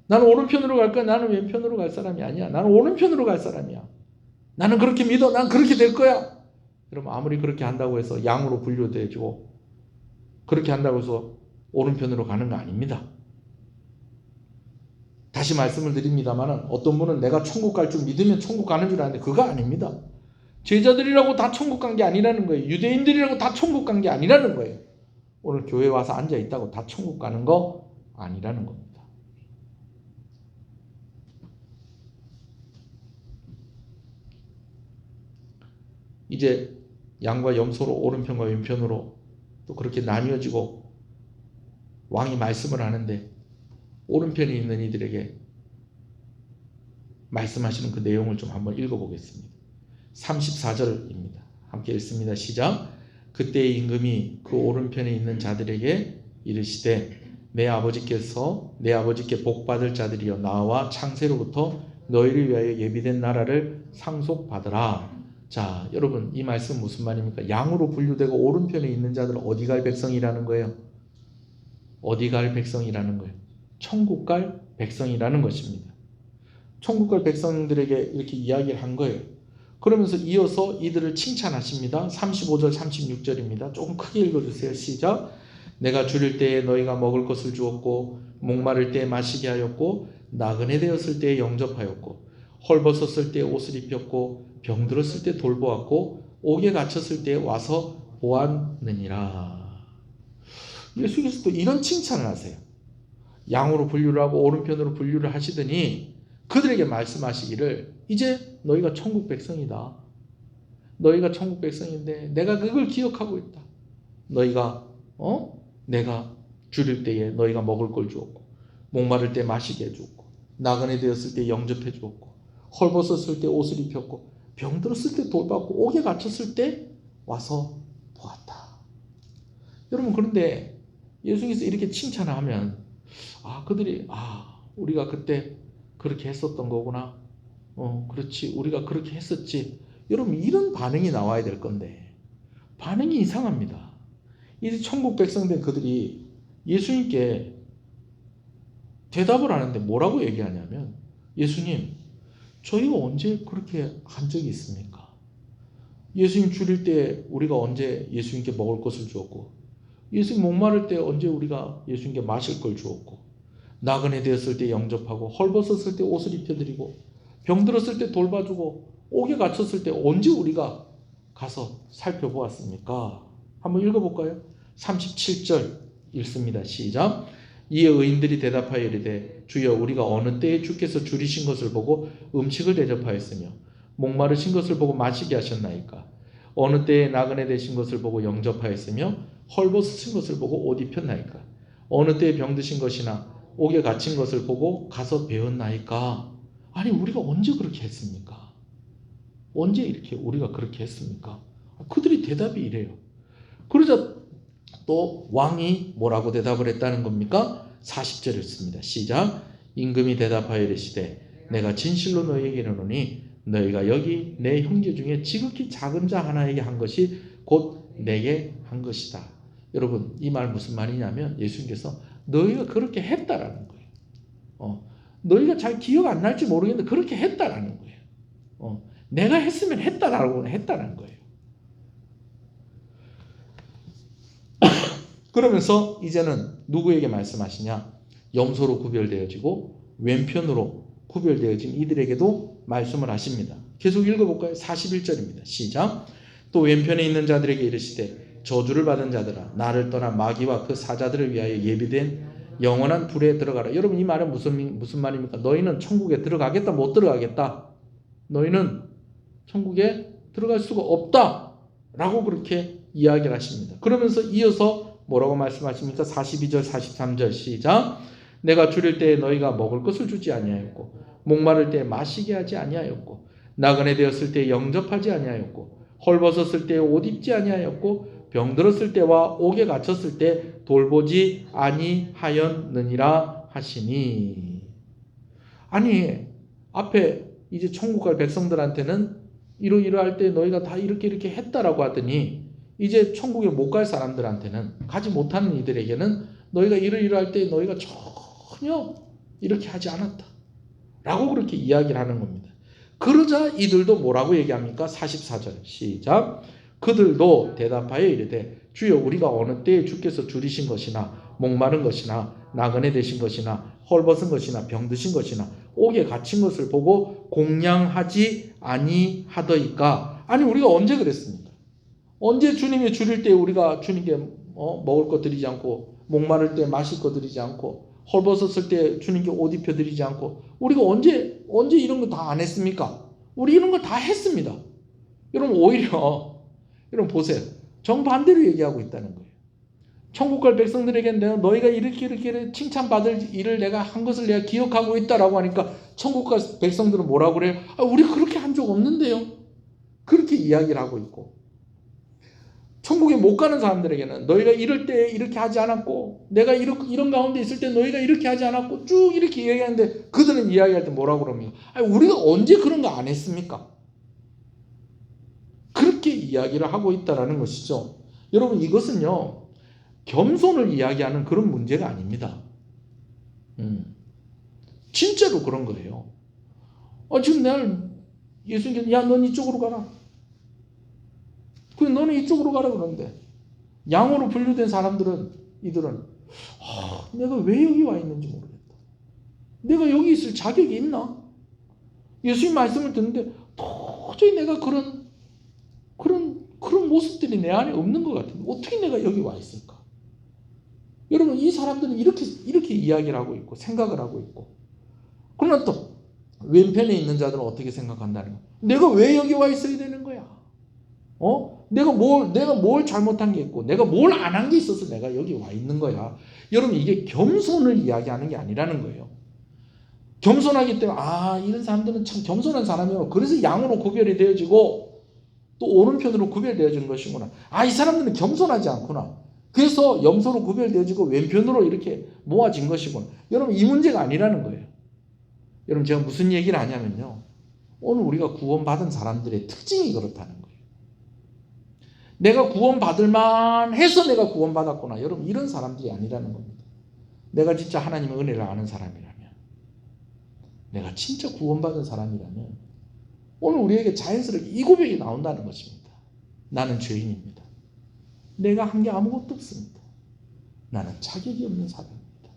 나는 오른편으로 갈 거야, 나는 왼편으로 갈 사람이 아니야, 나는 오른편으로 갈 사람이야, 나는 그렇게 믿어, 난 그렇게 될 거야. 여러분 아무리 그렇게 한다고 해서 양으로 분류되고 그렇게 한다고 해서 오른편으로 가는 거 아닙니다. 다시 말씀을 드립니다만, 어떤 분은 내가 천국 갈 줄 믿으면 천국 가는 줄 아는데 그거 아닙니다. 제자들이라고 다 천국 간 게 아니라는 거예요. 유대인들이라고 다 천국 간 게 아니라는 거예요. 오늘 교회 와서 앉아 있다고 다 천국 가는 거 아니라는 겁니다. 이제 양과 염소로 오른편과 왼편으로 또 그렇게 나뉘어지고 왕이 말씀을 하는데, 오른편에 있는 이들에게 말씀하시는 그 내용을 좀 한번 읽어보겠습니다. 34절입니다. 함께 읽습니다. 시작. 그때의 임금이 그 오른편에 있는 자들에게 이르시되 내 아버지께 복받을 자들이여 나와 창세로부터 너희를 위하여 예비된 나라를 상속받으라. 자, 여러분 이 말씀 무슨 말입니까? 양으로 분류되고 오른편에 있는 자들은 어디 갈 백성이라는 거예요? 어디 갈 백성이라는 거예요? 천국 갈 백성이라는 것입니다. 천국 갈 백성들에게 이렇게 이야기를 한 거예요. 그러면서 이어서 이들을 칭찬하십니다. 35절 36절입니다. 조금 크게 읽어주세요. 시작. 내가 줄일 때에 너희가 먹을 것을 주었고 목마를 때에 마시게 하였고 나그네 되었을 때에 영접하였고 헐벗었을 때에 옷을 입혔고 병들었을 때 돌보았고 옥에 갇혔을 때에 와서 보았느니라. 예수께서도 이런 칭찬을 하세요. 양으로 분류를 하고 오른편으로 분류를 하시더니 그들에게 말씀하시기를 이제 너희가 천국 백성이다. 너희가 천국 백성인데 내가 그걸 기억하고 있다. 너희가 내가 줄일 때에 너희가 먹을 걸 주었고 목마를 때 마시게 해주었고 나그네 되었을 때 영접해 주었고 헐벗었을 때 옷을 입혔고 병들었을 때 돌봤고 옥에 갇혔을 때 와서 보았다. 여러분 그런데 예수님께서 이렇게 칭찬을 하면 그들이 우리가 그때 그렇게 했었던 거구나. 그렇지. 우리가 그렇게 했었지. 여러분 이런 반응이 나와야 될 건데 반응이 이상합니다. 이제 천국 백성 된 그들이 예수님께 대답을 하는데 뭐라고 얘기하냐면 예수님 저희가 언제 그렇게 한 적이 있습니까? 예수님 줄일 때 우리가 언제 예수님께 먹을 것을 주었고 예수님 목마를 때 언제 우리가 예수님께 마실 걸 주었고 나그네 되었을 때 영접하고 헐벗었을 때 옷을 입혀드리고 병들었을 때 돌봐주고 옥에 갇혔을 때 언제 우리가 가서 살펴보았습니까? 한번 읽어볼까요? 37절 읽습니다. 시작. 이에 의인들이 대답하여 이르되 주여 우리가 어느 때에 주께서 줄이신 것을 보고 음식을 대접하였으며 목마르신 것을 보고 마시게 하셨나이까? 어느 때에 나그네 되신 것을 보고 영접하였으며 헐벗으신 것을 보고 옷 입혔나이까? 어느 때에 병드신 것이나 옥에 갇힌 것을 보고 가서 배웠나이까? 아니 우리가 언제 그렇게 했습니까? 언제 이렇게 우리가 그렇게 했습니까? 그들이 대답이 이래요. 그러자 또 왕이 뭐라고 대답을 했다는 겁니까? 40절을 씁니다. 시작. 임금이 대답하여 이르시되 내가 진실로 너희에게 이르노니 너희가 여기 내 형제 중에 지극히 작은 자 하나에게 한 것이 곧 내게 한 것이다. 여러분 이 말 무슨 말이냐면 예수님께서 너희가 그렇게 했다라는 거예요. 너희가 잘 기억 안 날지 모르겠는데 그렇게 했다라는 거예요. 내가 했으면 했다라고 했다는 거예요. 그러면서 이제는 누구에게 말씀하시냐? 염소로 구별되어지고 왼편으로 구별되어진 이들에게도 말씀을 하십니다. 계속 읽어볼까요? 41절입니다. 시작. 또 왼편에 있는 자들에게 이르시되 저주를 받은 자들아 나를 떠나 마귀와 그 사자들을 위하여 예비된 영원한 불에 들어가라. 여러분 이 말은 무슨 말입니까? 너희는 천국에 들어가겠다 못 들어가겠다? 너희는 천국에 들어갈 수가 없다 라고 그렇게 이야기를 하십니다. 그러면서 이어서 뭐라고 말씀하십니까? 42절 43절 시작. 내가 줄일 때에 너희가 먹을 것을 주지 아니하였고 목마를 때에 마시게 하지 아니하였고 나그네 되었을 때에 영접하지 아니하였고 헐벗었을 때에 옷 입지 아니하였고 병들었을 때와 옥에 갇혔을 때 돌보지 아니하였느니라 하시니. 아니 앞에 이제 천국 갈 백성들한테는 이러이러할 때 너희가 다 이렇게 했다라고 하더니 이제 천국에 못 갈 사람들한테는 가지 못하는 이들에게는 너희가 이러이러할 때 너희가 전혀 이렇게 하지 않았다 라고 그렇게 이야기를 하는 겁니다. 그러자 이들도 뭐라고 얘기합니까? 44절 시작. 그들도 대답하여 이르되 주여 우리가 어느 때에 주께서 줄이신 것이나 목마른 것이나 나그네 되신 것이나 헐벗은 것이나 병드신 것이나 옥에 갇힌 것을 보고 공양하지 아니하더이까. 아니 우리가 언제 그랬습니까? 언제 주님이 줄일 때 우리가 주님께 먹을 것 드리지 않고 목마를 때 마실 것 드리지 않고 헐벗었을 때 주님께 옷 입혀 드리지 않고 우리가 언제 이런 거 다 안 했습니까? 우리 이런 거 다 했습니다. 여러분 오히려 여러분 보세요. 정반대로 얘기하고 있다는 거예요. 천국 갈 백성들에게 내가 너희가 이렇게 칭찬받을 일을 내가 한 것을 내가 기억하고 있다라고 하니까 천국 갈 백성들은 뭐라고 그래요? 우리 그렇게 한 적 없는데요. 그렇게 이야기를 하고 있고 천국에 못 가는 사람들에게는 너희가 이럴 때 이렇게 하지 않았고 내가 이런 가운데 있을 때 너희가 이렇게 하지 않았고 쭉 이렇게 이야기하는데 그들은 이야기할 때 뭐라고 그럽니까? 우리가 언제 그런 거 안 했습니까? 그렇게 이야기를 하고 있다라는 것이죠. 여러분 이것은요 겸손을 이야기하는 그런 문제가 아닙니다. 진짜로 그런 거예요. 지금 내가 예수님께서 야 넌 이쪽으로 가라. 너는 이쪽으로 가라 그러는데 양으로 분류된 사람들은 이들은 내가 왜 여기 와 있는지 모르겠다. 내가 여기 있을 자격이 있나? 예수님 말씀을 듣는데 도저히 내가 그런 모습들이 내 안에 없는 것 같은데 어떻게 내가 여기 와 있을까? 여러분 이 사람들은 이렇게 이야기를 하고 있고 생각을 하고 있고 그러나 또 왼편에 있는 자들은 어떻게 생각한다는 거야? 내가 왜 여기 와 있어야 되는 거야? 내가 뭘 잘못한 게 있고 내가 뭘 안 한 게 있어서 내가 여기 와 있는 거야. 여러분 이게 겸손을 이야기하는 게 아니라는 거예요. 겸손하기 때문에 이런 사람들은 참 겸손한 사람이요. 그래서 양으로 구별이 되어지고 또 오른편으로 구별되어진 것이구나. 이 사람들은 겸손하지 않구나. 그래서 염소로 구별되어지고 왼편으로 이렇게 모아진 것이구나. 여러분 이 문제가 아니라는 거예요. 여러분 제가 무슨 얘기를 하냐면요. 오늘 우리가 구원받은 사람들의 특징이 그렇다는 거예요. 내가 구원받을 만해서 내가 구원받았구나. 여러분 이런 사람들이 아니라는 겁니다. 내가 진짜 하나님의 은혜를 아는 사람이라면 내가 진짜 구원받은 사람이라면 오늘 우리에게 자연스럽게 이 고백이 나온다는 것입니다. 나는 죄인입니다. 내가 한 게 아무것도 없습니다. 나는 자격이 없는 사람입니다.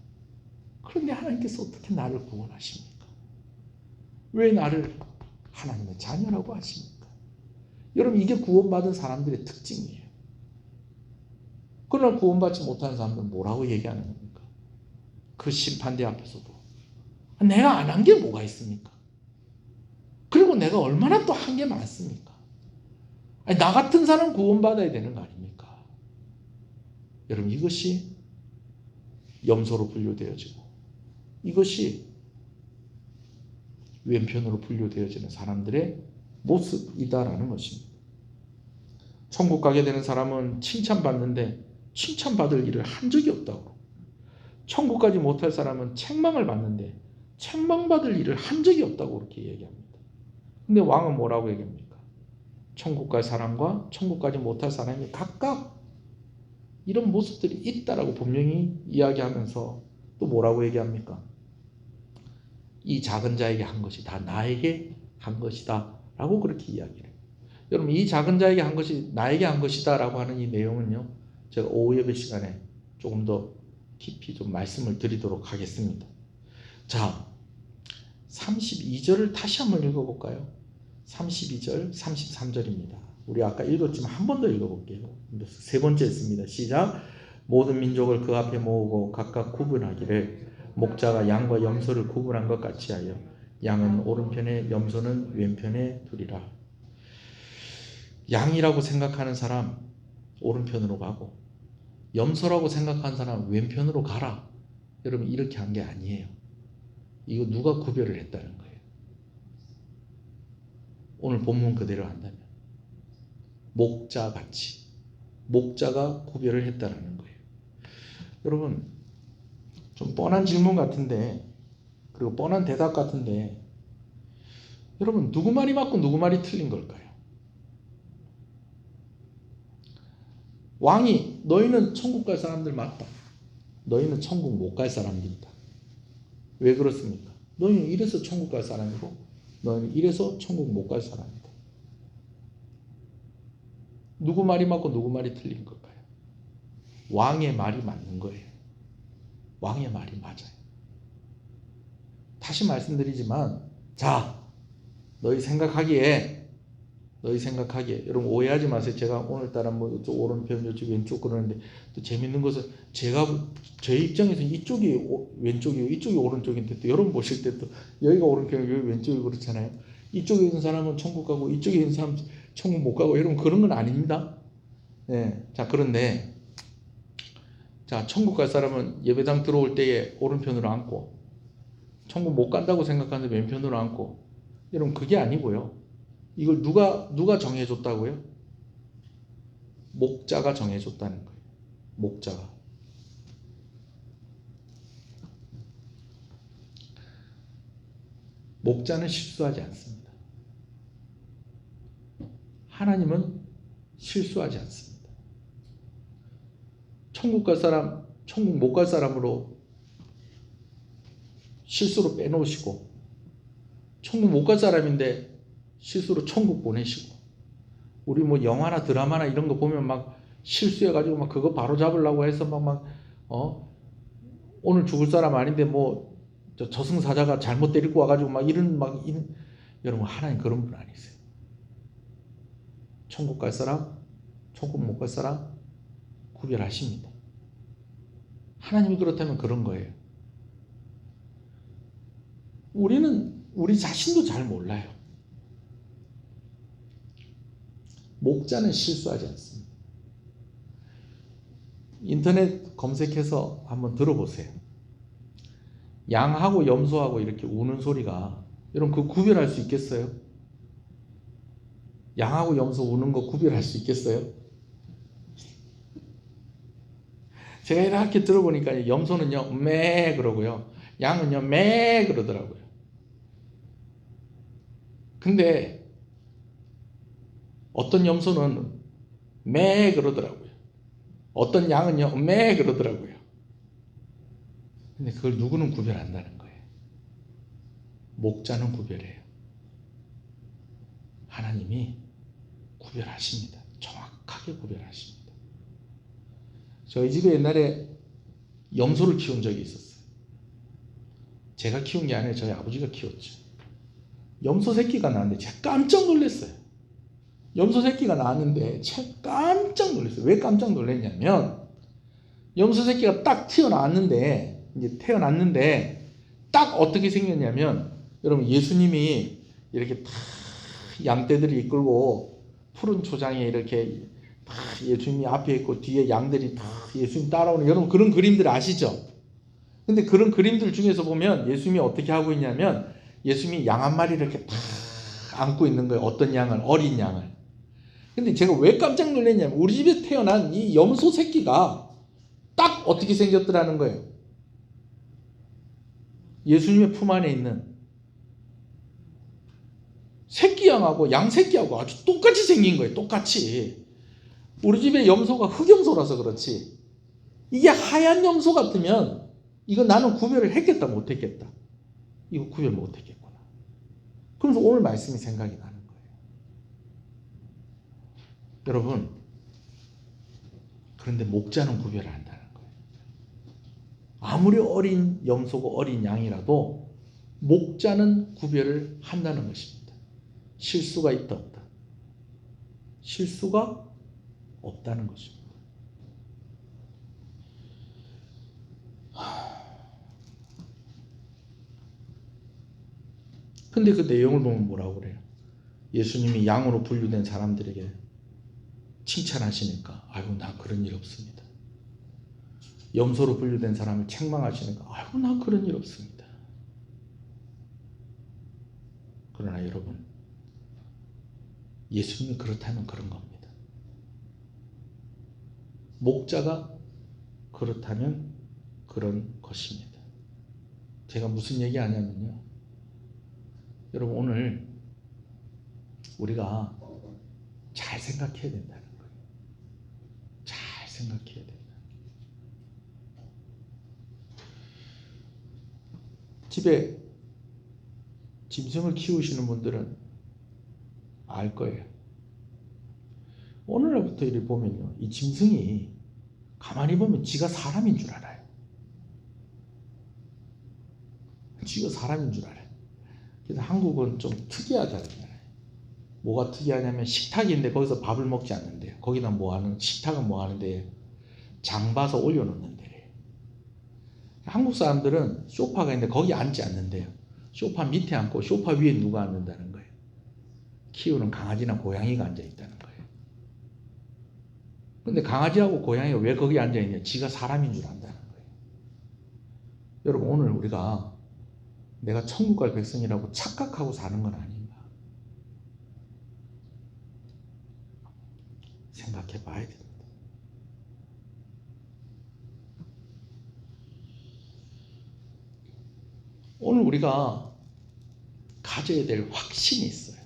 그런데 하나님께서 어떻게 나를 구원하십니까? 왜 나를 하나님의 자녀라고 하십니까? 여러분 이게 구원받은 사람들의 특징이에요. 그러나 구원받지 못하는 사람들은 뭐라고 얘기하는 겁니까? 그 심판대 앞에서도 내가 안 한 게 뭐가 있습니까? 그리고 내가 얼마나 또 한 게 많습니까? 나 같은 사람 구원받아야 되는 거 아닙니까? 여러분 이것이 염소로 분류되어지고 이것이 왼편으로 분류되어지는 사람들의 모습이다라는 것입니다. 천국 가게 되는 사람은 칭찬받는데 칭찬받을 일을 한 적이 없다고. 천국 가지 못할 사람은 책망을 받는데 책망받을 일을 한 적이 없다고 그렇게 얘기합니다. 근데 왕은 뭐라고 얘기합니까? 천국 갈 사람과 천국 가지 못할 사람이 각각 이런 모습들이 있다라고 분명히 이야기하면서 또 뭐라고 얘기합니까? 이 작은 자에게 한 것이 다 나에게 한 것이다 라고 그렇게 이야기를 해요. 여러분, 이 작은 자에게 한 것이 나에게 한 것이다 라고 하는 이 내용은요, 제가 오후 예배 시간에 조금 더 깊이 좀 말씀을 드리도록 하겠습니다. 자, 32절을 다시 한번 읽어볼까요? 32절, 33절입니다. 우리 아까 읽었지만 한 번 더 읽어볼게요. 세 번째 했습니다. 시작. 모든 민족을 그 앞에 모으고 각각 구분하기를 목자가 양과 염소를 구분한 것 같이 하여 양은 오른편에 염소는 왼편에 두리라. 양이라고 생각하는 사람 오른편으로 가고 염소라고 생각하는 사람 왼편으로 가라. 여러분, 이렇게 한 게 아니에요. 이거 누가 구별을 했다는 거예요. 오늘 본문 그대로 한다면 목자같이 목자가 구별을 했다는 거예요. 여러분, 좀 뻔한 질문 같은데, 그리고 뻔한 대답 같은데, 여러분, 누구 말이 맞고 누구 말이 틀린 걸까요? 왕이 너희는 천국 갈 사람들 맞다. 너희는 천국 못 갈 사람들이다. 왜 그렇습니까? 너희는 이래서 천국 갈 사람이고 너희는 이래서 천국 못 갈 사람이다. 누구 말이 맞고 누구 말이 틀린 걸까요? 왕의 말이 맞는 거예요. 왕의 말이 맞아요. 다시 말씀드리지만, 자, 너희 생각하기에 여러분 오해하지 마세요. 제가 오늘따라 뭐 이쪽 오른편, 이쪽 왼쪽 그러는데 또 재밌는 것은 제가 제 입장에서 이쪽이 왼쪽이고 이쪽이 오른쪽인데 또 여러분 보실 때 또 여기가 오른편이고 여기 왼쪽이고 그렇잖아요. 이쪽에 있는 사람은 천국 가고 이쪽에 있는 사람은 천국 못 가고, 여러분 그런 건 아닙니다. 네. 자, 그런데 자, 천국 갈 사람은 예배당 들어올 때에 오른편으로 앉고 천국 못 간다고 생각하는데 왼편으로 앉고, 여러분 그게 아니고요. 이걸 누가 정해줬다고요? 목자가 정해줬다는 거예요. 목자가. 목자는 실수하지 않습니다. 하나님은 실수하지 않습니다. 천국 갈 사람, 천국 못 갈 사람으로 실수로 빼놓으시고, 천국 못 갈 사람인데 실수로 천국 보내시고, 우리 뭐 영화나 드라마나 이런 거 보면 막 실수해가지고 막 그거 바로 잡으려고 해서 오늘 죽을 사람 아닌데 뭐 저승사자가 잘못 데리고 와가지고 여러분, 하나님 그런 분 아니세요. 천국 갈 사람, 천국 못 갈 사람 구별하십니다. 하나님이 그렇다면 그런 거예요. 우리는 우리 자신도 잘 몰라요. 목자는 실수하지 않습니다. 인터넷 검색해서 한번 들어보세요. 양하고 염소하고 이렇게 우는 소리가, 여러분 그거 구별할 수 있겠어요? 양하고 염소 우는 거 구별할 수 있겠어요? 제가 이렇게 들어보니까 염소는요 매 그러고요, 양은요 매 그러더라고요. 근데 어떤 염소는 매 그러더라고요. 어떤 양은요 매 그러더라고요. 근데 그걸 누구는 구별한다는 거예요? 목자는 구별해요. 하나님이 구별하십니다. 정확하게 구별하십니다. 저희 집에 옛날에 염소를 키운 적이 있었어요. 제가 키운 게 아니라 저희 아버지가 키웠죠. 염소 새끼가 나왔는데 제가 깜짝 놀랐어요. 염소 새끼가 나왔는데 제가 깜짝 놀랐어요. 왜 깜짝 놀랐냐면, 염소 새끼가 딱 태어났는데 딱 어떻게 생겼냐면, 여러분 예수님이 이렇게 다 양떼들이 이끌고 푸른 초장에 이렇게 다 예수님이 앞에 있고 뒤에 양들이 다 예수님 따라오는, 여러분 그런 그림들 아시죠? 근데 그런 그림들 중에서 보면 예수님이 어떻게 하고 있냐면, 예수님이 양 한 마리를 이렇게 다 안고 있는 거예요. 어떤 양을? 어린 양을. 근데 제가 왜 깜짝 놀랐냐면, 우리 집에 태어난 이 염소 새끼가 딱 어떻게 생겼더라는 거예요. 예수님의 품 안에 있는 새끼양하고 양새끼하고 아주 똑같이 생긴 거예요. 똑같이. 우리 집에 염소가 흑염소라서 그렇지, 이게 하얀 염소 같으면 이거 나는 구별을 했겠다 못했겠다? 이거 구별 못했겠구나. 그러면서 오늘 말씀이 생각이 나는 거예요. 여러분, 그런데 목자는 구별을 한다는 거예요. 아무리 어린 염소고 어린 양이라도 목자는 구별을 한다는 것입니다. 실수가 있다 없다. 실수가 없다는 것입니다. 근데 그 내용을 보면 뭐라고 그래요? 예수님이 양으로 분류된 사람들에게 칭찬하시니까 아이고 나 그런 일 없습니다. 염소로 분류된 사람을 책망하시니까 아이고 나 그런 일 없습니다. 그러나 여러분, 예수님이 그렇다면 그런 겁니다. 목자가 그렇다면 그런 것입니다. 제가 무슨 얘기 하냐면요, 여러분 오늘 우리가 잘 생각해야 된다는 거예요. 잘 생각해야 된다. 집에 짐승을 키우시는 분들은 알 거예요. 오늘날부터 이렇게 보면요, 이 짐승이 가만히 보면 지가 사람인 줄 알아요. 지가 사람인 줄 알아요. 그래서 한국은 좀 특이하잖아요. 뭐가 특이하냐면 식탁인데 거기서 밥을 먹지 않는데요. 거기다 식탁은 뭐 하는데 장 봐서 올려놓는데요. 한국 사람들은 소파가 있는데 거기 앉지 않는데요. 소파 밑에 앉고 소파 위에 누가 앉는다는 거예요. 키우는 강아지나 고양이가 앉아 있다는 거예요. 근데 강아지하고 고양이가 왜 거기 앉아 있냐? 지가 사람인 줄 안다는 거예요. 여러분 오늘 우리가 내가 천국 갈 백성이라고 착각하고 사는 건 아닌가 생각해 봐야 됩니다. 오늘 우리가 가져야 될 확신이 있어요.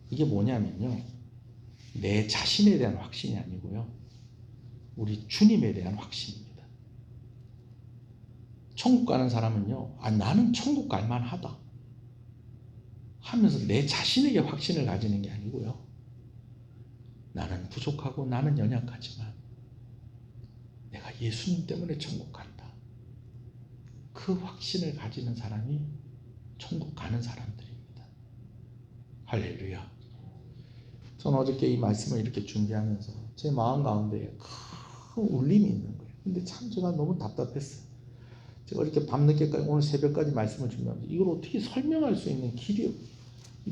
이게 뭐냐면요, 내 자신에 대한 확신이 아니고요, 우리 주님에 대한 확신입니다. 천국 가는 사람은요, 나는 천국 갈 만하다 하면서 내 자신에게 확신을 가지는 게 아니고요, 나는 부족하고 나는 연약하지만 내가 예수님 때문에 천국 간다, 그 확신을 가지는 사람이 천국 가는 사람들입니다. 할렐루야. 저는 어저께 이 말씀을 이렇게 준비하면서 제 마음 가운데 큰 울림이 있는 거예요. 근데 참 제가 너무 답답했어요. 제가 이렇게 밤늦게까지 오늘 새벽까지 말씀을 준비하면서 이걸 어떻게 설명할 수 있는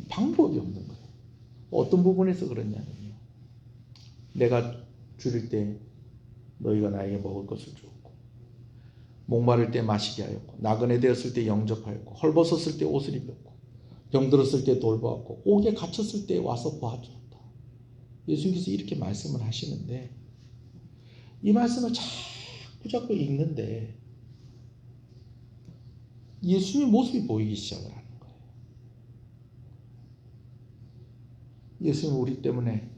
방법이 없는 거예요. 어떤 부분에서 그러냐면요, 내가 줄일 때 너희가 나에게 먹을 것을 주었고, 목마를 때 마시게 하였고, 나그네 되었을 때 영접하였고, 헐벗었을 때 옷을 입혔고, 병들었을 때 돌보았고, 옥에 갇혔을 때 와서 보아주었다. 예수님께서 이렇게 말씀을 하시는데, 이 말씀을 자꾸 읽는데 예수님의 모습이 보이기 시작을 하는 거예요. 예수님은 우리 때문에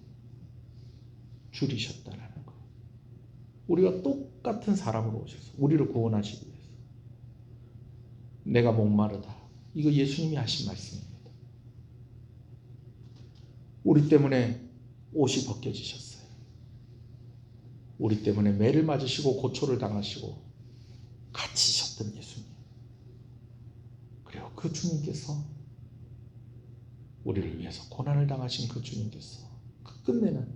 줄이셨다라는 거예요. 우리가 똑같은 사람으로 오셔서 우리를 구원하시기 위해서. 내가 목마르다, 이거 예수님이 하신 말씀입니다. 우리 때문에 옷이 벗겨지셨어요. 우리 때문에 매를 맞으시고 고초를 당하시고 갇히셨던 예수님, 그리고 그 주님께서 우리를 위해서 고난을 당하신 그 주님께서 끝내는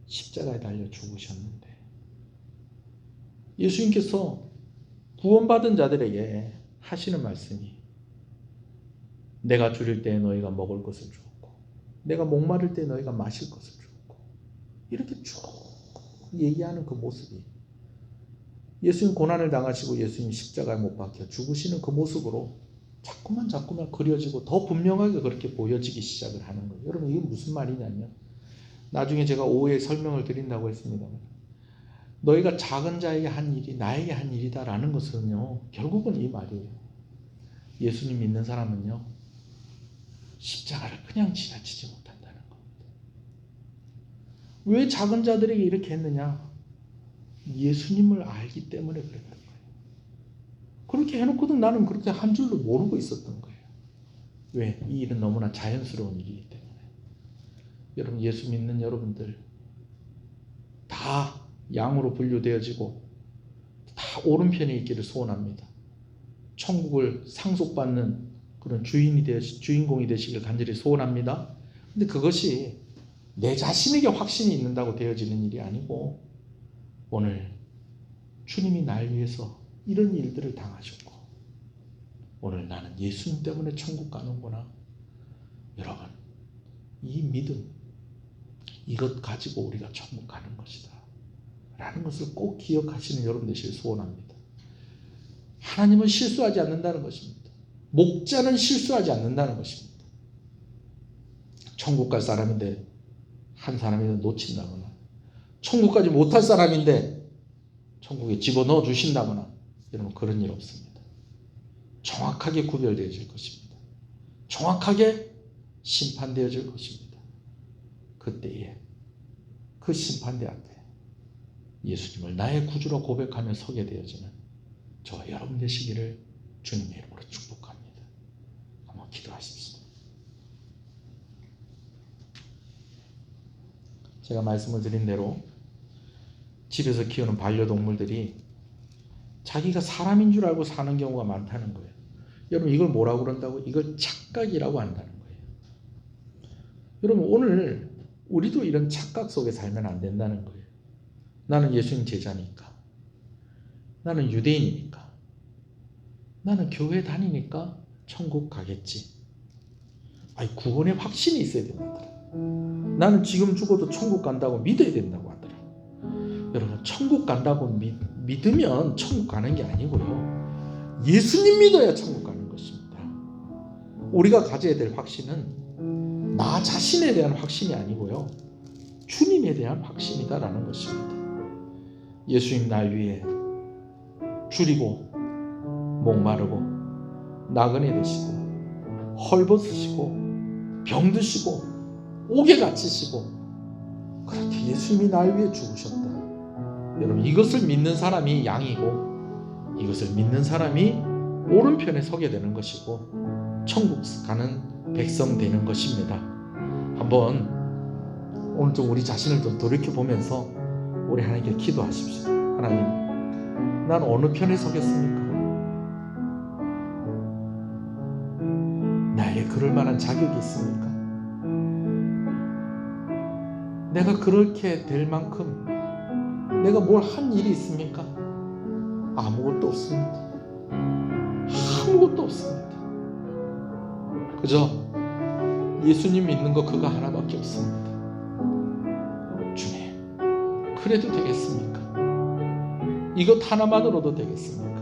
십자가에 달려 죽으셨는데, 예수님께서 구원받은 자들에게 하시는 말씀이, 내가 줄일 때 너희가 먹을 것을 주었고, 내가 목마를 때 너희가 마실 것을 주었고, 이렇게 쭉 얘기하는 그 모습이, 예수님 고난을 당하시고 예수님 십자가에 못 박혀 죽으시는 그 모습으로 자꾸만 그려지고 더 분명하게 그렇게 보여지기 시작을 하는 거예요. 여러분 이게 무슨 말이냐면, 나중에 제가 오후에 설명을 드린다고 했습니다만, 너희가 작은 자에게 한 일이 나에게 한 일이다라는 것은요, 결국은 이 말이에요. 예수님 믿는 사람은요, 십자가를 그냥 지나치지 못한다는 겁니다. 왜 작은 자들에게 이렇게 했느냐? 예수님을 알기 때문에 그랬던 거예요. 그렇게 해놓고도 나는 그렇게 한 줄도 모르고 있었던 거예요. 왜? 이 일은 너무나 자연스러운 일이기 때문에. 여러분, 예수 믿는 여러분들 다 양으로 분류되어지고 다 오른편에 있기를 소원합니다. 천국을 상속받는 그런 주인공이 되시길 간절히 소원합니다. 근데 그것이 내 자신에게 확신이 있는다고 되어지는 일이 아니고, 오늘 주님이 날 위해서 이런 일들을 당하셨고 오늘 나는 예수님 때문에 천국 가는구나. 여러분, 이 믿음, 이것 가지고 우리가 천국 가는 것이다 라는 것을 꼭 기억하시는 여러분 되시길 소원합니다. 하나님은 실수하지 않는다는 것입니다. 목자는 실수하지 않는다는 것입니다. 천국 갈 사람인데 한 사람이 놓친다거나, 천국 가지 못할 사람인데 천국에 집어넣어 주신다거나, 여러분 그런 일 없습니다. 정확하게 구별되어질 것입니다. 정확하게 심판되어질 것입니다. 그때에 그 심판대 앞에 예수님을 나의 구주로 고백하며 서게 되어지는 저와 여러분 되시기를 주님의 이름으로 축복합니다. 한번 기도하십시오. 제가 말씀을 드린 대로 집에서 키우는 반려동물들이 자기가 사람인 줄 알고 사는 경우가 많다는 거예요. 여러분, 이걸 뭐라고 그런다고? 이걸 착각이라고 한다는 거예요. 여러분, 오늘 우리도 이런 착각 속에 살면 안 된다는 거예요. 나는 예수님 제자니까, 나는 유대인이니까, 나는 교회 다니니까 천국 가겠지. 아니, 구원의 확신이 있어야 됩니다. 나는 지금 죽어도 천국 간다고 믿어야 된다고 하더라. 여러분, 천국 간다고 믿으면 천국 가는 게 아니고요, 예수님 믿어야 천국 가는 것입니다. 우리가 가져야 될 확신은 나 자신에 대한 확신이 아니고요, 주님에 대한 확신이다라는 것입니다. 예수님 날 위해 줄이고 목마르고 나그네 되시고 헐벗으시고 병드시고 옥에 갇히시고 그렇게 예수님이 날 위해 죽으셨다. 여러분, 이것을 믿는 사람이 양이고 이것을 믿는 사람이 오른편에 서게 되는 것이고 천국 가는 백성 되는 것입니다. 한번 오늘 좀 우리 자신을 좀 돌이켜보면서 우리 하나님께 기도하십시오. 하나님, 난 어느 편에 서겠습니까? 나에게 그럴 만한 자격이 있습니까? 내가 그렇게 될 만큼 내가 뭘 한 일이 있습니까? 아무것도 없습니다. 아무것도 없습니다. 그저 예수님 믿는 거 그거 하나밖에 없습니다. 주님, 그래도 되겠습니까? 이것 하나만으로도 되겠습니까?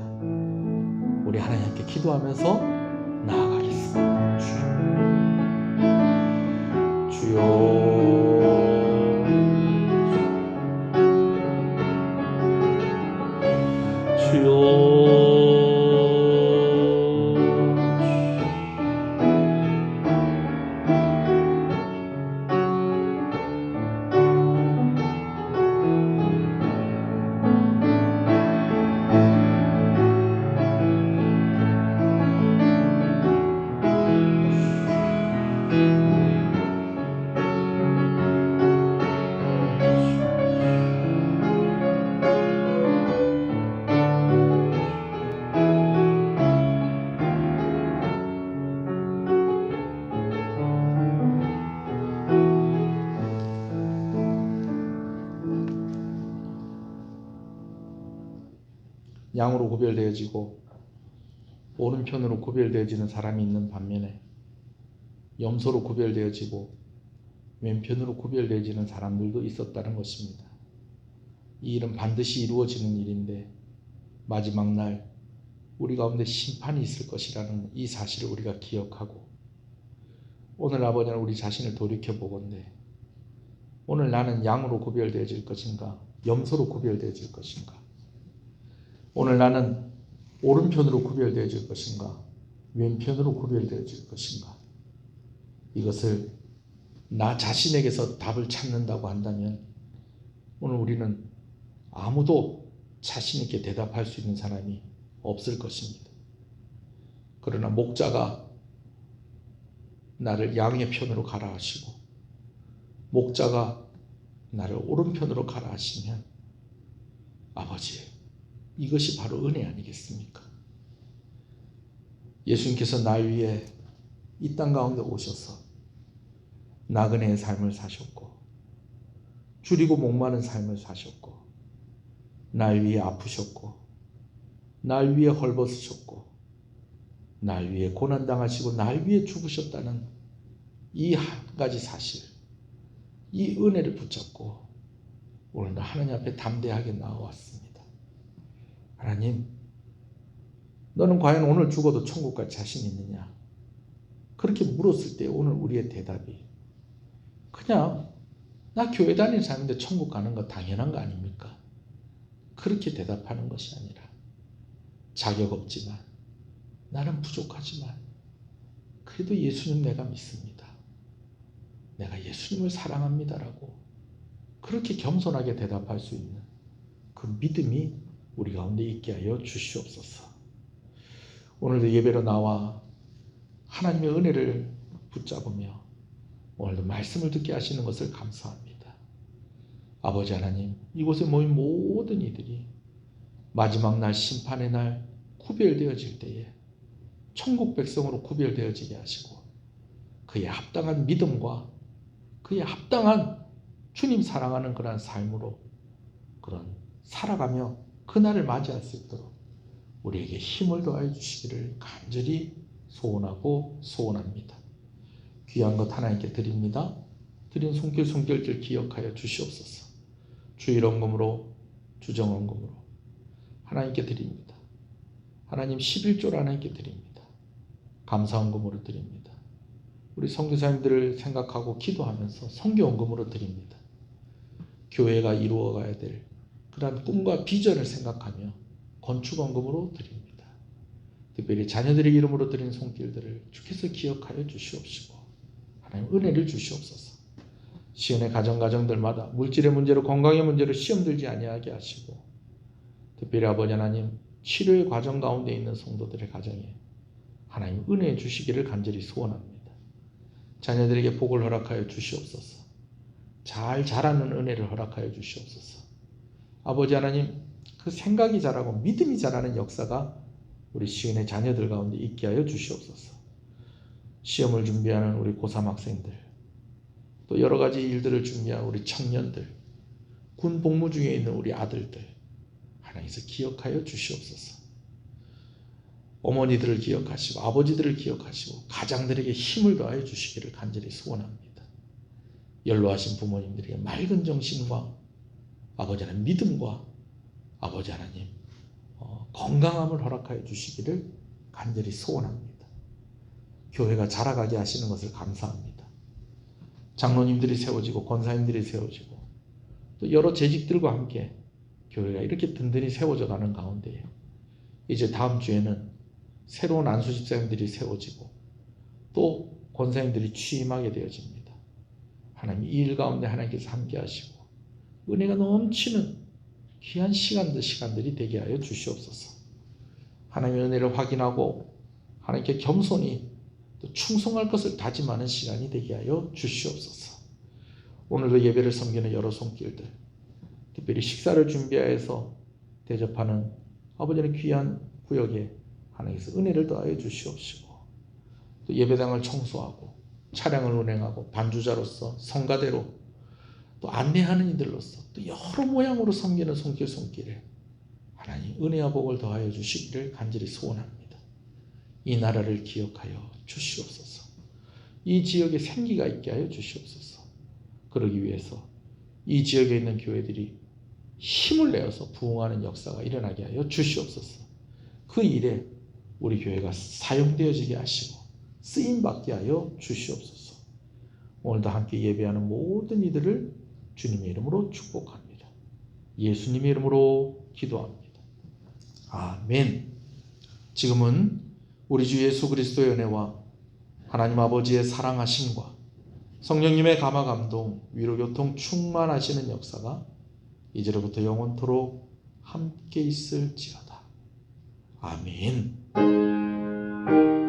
우리 하나님께 기도하면서 나아가겠습니다. 주여, 양으로 구별되어지고 오른편으로 구별되어지는 사람이 있는 반면에 염소로 구별되어지고 왼편으로 구별되어지는 사람들도 있었다는 것입니다. 이 일은 반드시 이루어지는 일인데 마지막 날 우리 가운데 심판이 있을 것이라는 이 사실을 우리가 기억하고 오늘 아버지는 우리 자신을 돌이켜보건대 오늘 나는 양으로 구별되어질 것인가, 염소로 구별되어질 것인가, 오늘 나는 오른편으로 구별되어질 것인가, 왼편으로 구별되어질 것인가? 이것을 나 자신에게서 답을 찾는다고 한다면 오늘 우리는 아무도 자신 있게 대답할 수 있는 사람이 없을 것입니다. 그러나 목자가 나를 양의 편으로 가라 하시고 목자가 나를 오른편으로 가라 하시면 아버지, 이것이 바로 은혜 아니겠습니까? 예수님께서 나 위에 이 땅 가운데 오셔서 나그네의 삶을 사셨고 줄이고 목마른 삶을 사셨고 날 위해 아프셨고 날 위해 헐벗으셨고 날 위해 고난당하시고 날 위해 죽으셨다는 이 한 가지 사실, 이 은혜를 붙잡고 오늘도 하나님 앞에 담대하게 나와왔습니다. 하나님, 너는 과연 오늘 죽어도 천국 갈 자신 있느냐? 그렇게 물었을 때 오늘 우리의 대답이 그냥 나 교회 다니는 사람인데 천국 가는 거 당연한 거 아닙니까? 그렇게 대답하는 것이 아니라 자격 없지만 나는 부족하지만 그래도 예수님 내가 믿습니다. 내가 예수님을 사랑합니다라고 그렇게 겸손하게 대답할 수 있는 그 믿음이 우리 가운데 있게 하여 주시옵소서. 오늘도 예배로 나와 하나님의 은혜를 붙잡으며 오늘도 말씀을 듣게 하시는 것을 감사합니다. 아버지 하나님, 이곳에 모인 모든 이들이 마지막 날 심판의 날 구별되어질 때에 천국 백성으로 구별되어지게 하시고 그에 합당한 믿음과 그에 합당한 주님 사랑하는 그러한 삶으로 그런 살아가며 그날을 맞이할 수 있도록 우리에게 힘을 더하여 주시기를 간절히 소원하고 소원합니다. 귀한 것 하나님께 드립니다. 드린 손길손길들 기억하여 주시옵소서. 주일 헌금으로 주정 헌금으로 하나님께 드립니다. 하나님 11조를 하나님께 드립니다. 감사 헌금으로 드립니다. 우리 선교사님들을 생각하고 기도하면서 선교 헌금으로 드립니다. 교회가 이루어가야 될 그러한 꿈과 비전을 생각하며 건축 헌금으로 드립니다. 특별히 자녀들의 이름으로 드린 손길들을 주께서 기억하여 주시옵시고 하나님 은혜를 주시옵소서. 시온의 가정들마다 물질의 문제로 건강의 문제로 시험 들지 아니하게 하시고 특별히 아버지 하나님 치료의 과정 가운데 있는 성도들의 가정에 하나님 은혜 주시기를 간절히 소원합니다. 자녀들에게 복을 허락하여 주시옵소서. 잘 자라는 은혜를 허락하여 주시옵소서. 아버지 하나님 그 생각이 자라고 믿음이 자라는 역사가 우리 시은의 자녀들 가운데 있게 하여 주시옵소서. 시험을 준비하는 우리 고3 학생들 또 여러 가지 일들을 준비하는 우리 청년들 군 복무 중에 있는 우리 아들들 하나님께서 기억하여 주시옵소서. 어머니들을 기억하시고 아버지들을 기억하시고 가장들에게 힘을 더하여 주시기를 간절히 소원합니다. 연로하신 부모님들에게 맑은 정신과 아버지 하나님 믿음과 아버지 하나님 건강함을 허락하여 주시기를 간절히 소원합니다. 교회가 자라가게 하시는 것을 감사합니다. 장로님들이 세워지고 권사님들이 세워지고 또 여러 재직들과 함께 교회가 이렇게 든든히 세워져 가는 가운데 이제 다음 주에는 새로운 안수집사님들이 세워지고 또 권사님들이 취임하게 되어집니다. 하나님 이 일 가운데 하나님께서 함께 하시고 은혜가 넘치는 귀한 시간들이 되게 하여 주시옵소서. 하나님의 은혜를 확인하고 하나님께 겸손히 또 충성할 것을 다짐하는 시간이 되게 하여 주시옵소서. 오늘도 예배를 섬기는 여러 손길들 특별히 식사를 준비하여서 대접하는 아버지의 귀한 구역에 하나님께서 은혜를 더하여 주시옵시고 또 예배당을 청소하고 차량을 운행하고 반주자로서 성가대로 또 안내하는 이들로서 또 여러 모양으로 섬기는 손길에 하나님 은혜와 복을 더하여 주시기를 간절히 소원합니다. 이 나라를 기억하여 주시옵소서. 이 지역에 생기가 있게 하여 주시옵소서. 그러기 위해서 이 지역에 있는 교회들이 힘을 내어서 부흥하는 역사가 일어나게 하여 주시옵소서. 그 일에 우리 교회가 사용되어지게 하시고 쓰임받게 하여 주시옵소서. 오늘도 함께 예배하는 모든 이들을 주님의 이름으로 축복합니다. 예수님의 이름으로 기도합니다. 아멘. 지금은 우리 주 예수 그리스도의 은혜와 하나님 아버지의 사랑하심과 성령님의 감화 감동 위로 교통 충만하시는 역사가 이제로부터 영원토록 함께 있을지어다. 아멘.